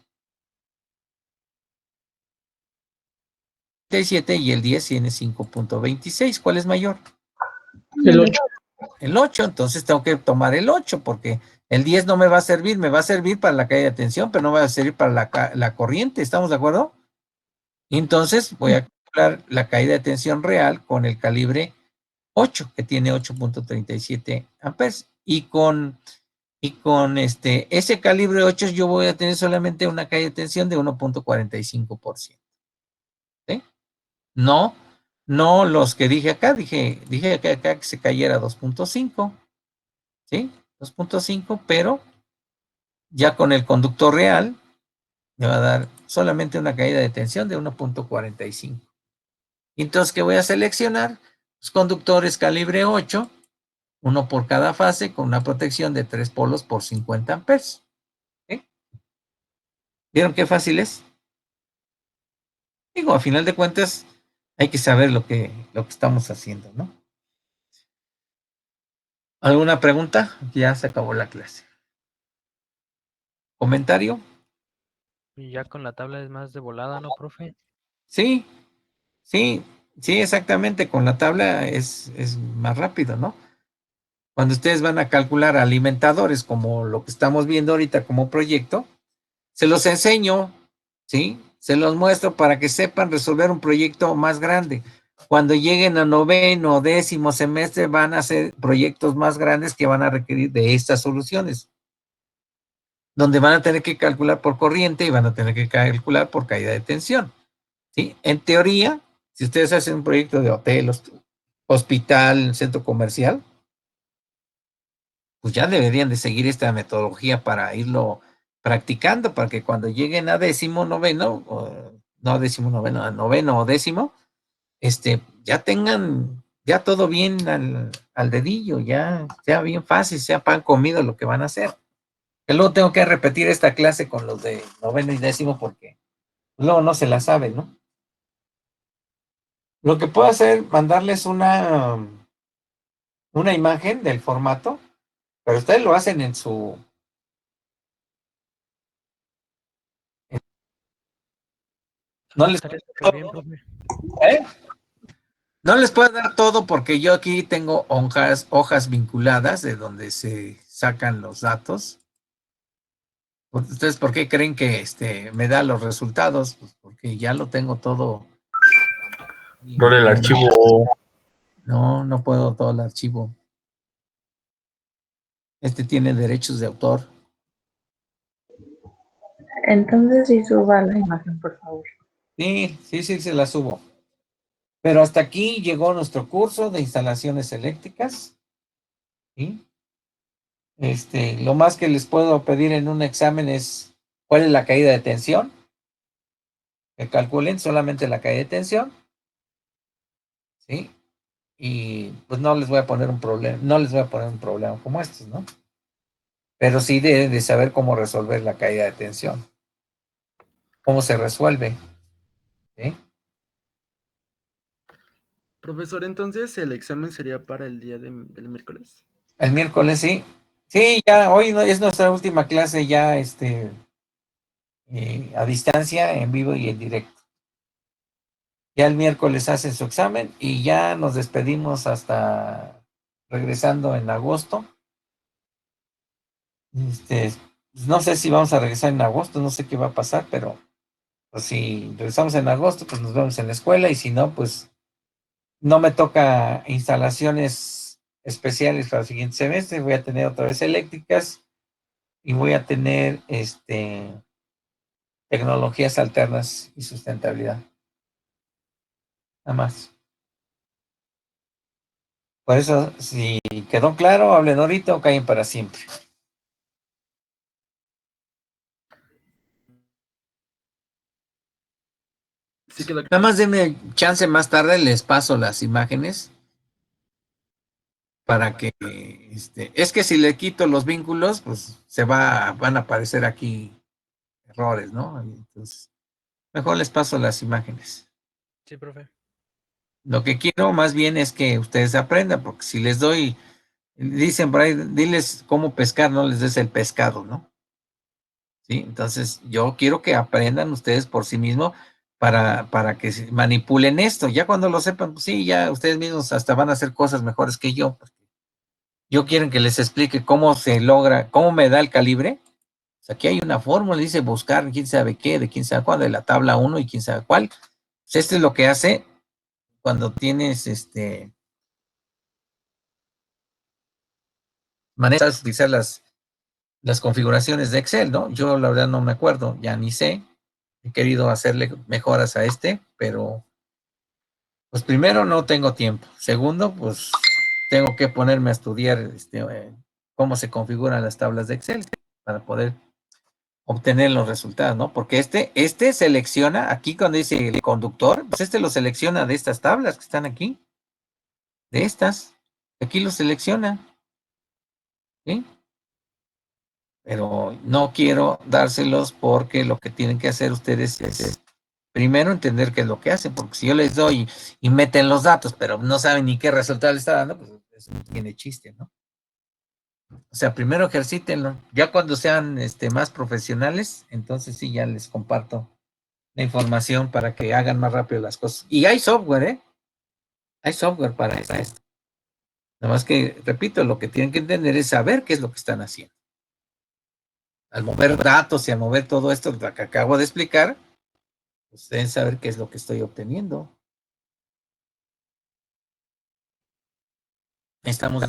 Speaker 1: 37 y el 10 tiene 5.26. ¿Cuál es mayor?
Speaker 3: El 8.
Speaker 1: El 8, entonces tengo que tomar el 8 porque el 10 no me va a servir, me va a servir para la caída de tensión, pero no va a servir para la corriente, ¿estamos de acuerdo? Entonces voy a calcular la caída de tensión real con el calibre 8, que tiene 8.37 amperes. Y con ese calibre 8 yo voy a tener solamente una caída de tensión de 1.45%. ¿Sí? No los que dije acá, dije acá que se cayera 2.5, ¿sí? 2.5, pero ya con el conductor real me va a dar solamente una caída de tensión de 1.45. Entonces, ¿qué voy a seleccionar? Los conductores calibre 8, uno por cada fase, con una protección de 3 polos por 50 amperes. ¿Sí? ¿Vieron qué fácil es? Digo, a final de cuentas, hay que saber lo que estamos haciendo, ¿no? ¿Alguna pregunta? Ya se acabó la clase. ¿Comentario?
Speaker 5: Y ya con la tabla es más de volada, ¿no, profe?
Speaker 1: Sí, exactamente. Con la tabla es más rápido, ¿no? Cuando ustedes van a calcular alimentadores, como lo que estamos viendo ahorita como proyecto, se los enseño, ¿sí? Se los muestro para que sepan resolver un proyecto más grande. Cuando lleguen a noveno o décimo semestre van a hacer proyectos más grandes que van a requerir de estas soluciones, donde van a tener que calcular por corriente y van a tener que calcular por caída de tensión, ¿sí? En teoría, si ustedes hacen un proyecto de hotel, hospital, centro comercial, pues ya deberían de seguir esta metodología para irlo practicando, para que cuando lleguen a décimo, noveno, no a décimo, noveno, a noveno o décimo, ya tengan ya todo bien al dedillo, ya sea bien fácil, sea pan comido lo que van a hacer. Que luego tengo que repetir esta clase con los de noveno y décimo porque luego no se la saben, ¿no? Lo que puedo hacer, mandarles una imagen del formato, pero ustedes lo hacen en su... No les,
Speaker 5: Estaría súper bien, profe.
Speaker 1: ¿eh? No les puedo dar todo porque yo aquí tengo hojas vinculadas de donde se sacan los datos. ¿Ustedes por qué creen que me da los resultados? Pues porque ya lo tengo todo.
Speaker 6: No en el archivo.
Speaker 1: No, no puedo todo el archivo. Este tiene derechos de autor.
Speaker 4: Entonces sí suba la imagen, por favor.
Speaker 1: Sí, se la subo. Pero hasta aquí llegó nuestro curso de instalaciones eléctricas. ¿Sí? Lo más que les puedo pedir en un examen es cuál es la caída de tensión. Que calculen solamente la caída de tensión. ¿Sí? Y pues no les voy a poner un problema como estos, ¿no? Pero sí de saber cómo resolver la caída de tensión. Cómo se resuelve. ¿Sí?
Speaker 6: Profesor, entonces el examen sería para el día del miércoles.
Speaker 1: El miércoles, sí. Sí, ya hoy es nuestra última clase ya a distancia, en vivo y en directo. Ya el miércoles hacen su examen y ya nos despedimos hasta regresando en agosto. No sé si vamos a regresar en agosto, no sé qué va a pasar, pero pues, si regresamos en agosto, pues nos vemos en la escuela y si no, pues no me toca instalaciones especiales para el siguiente semestre. Voy a tener otra vez eléctricas y voy a tener tecnologías alternas y sustentabilidad. Nada más. Por eso, si quedó claro, hablen ahorita o callen para siempre.
Speaker 6: Sí quedó.
Speaker 1: Nada más denme chance más tarde, les paso las imágenes para que, es que si le quito los vínculos, pues van a aparecer aquí errores, ¿no? Entonces, mejor les paso las imágenes.
Speaker 5: Sí, profe.
Speaker 1: Lo que quiero más bien es que ustedes aprendan, porque si les doy, dicen por ahí, diles cómo pescar, no les des el pescado, ¿no? ¿Sí? Entonces, yo quiero que aprendan ustedes por sí mismos para que manipulen esto. Ya cuando lo sepan, pues sí, ya ustedes mismos hasta van a hacer cosas mejores que yo. Yo quiero que les explique cómo se logra, cómo me da el calibre. Pues aquí hay una fórmula, dice buscar quién sabe qué, de quién sabe cuál, de la tabla 1 y quién sabe cuál. Pues esto es lo que hace cuando tienes maneras de utilizar las configuraciones de Excel, ¿no? Yo la verdad no me acuerdo, ya ni sé. He querido hacerle mejoras a pero pues primero no tengo tiempo. Segundo, pues tengo que ponerme a estudiar cómo se configuran las tablas de Excel para poder obtener los resultados, ¿no? Porque este selecciona, aquí cuando dice el conductor, pues lo selecciona de estas tablas que están aquí, de estas. Aquí lo selecciona, ¿sí? Pero no quiero dárselos porque lo que tienen que hacer ustedes es primero entender qué es lo que hacen, porque si yo les doy y meten los datos, pero no saben ni qué resultado les está dando, pues eso no tiene chiste, ¿no? O sea, primero ejercítenlo. Ya cuando sean más profesionales, entonces sí, ya les comparto la información para que hagan más rápido las cosas. Y hay software, ¿eh? Hay software para esto. Nada más que, repito, lo que tienen que entender es saber qué es lo que están haciendo. Al mover datos y al mover todo esto que acabo de explicar, pues deben saber qué es lo que estoy obteniendo. ¿Estamos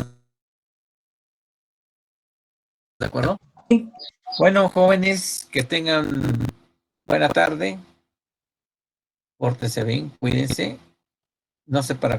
Speaker 1: de acuerdo?
Speaker 4: Sí.
Speaker 1: Bueno, jóvenes, que tengan buena tarde. Pórtense bien, cuídense. No sé para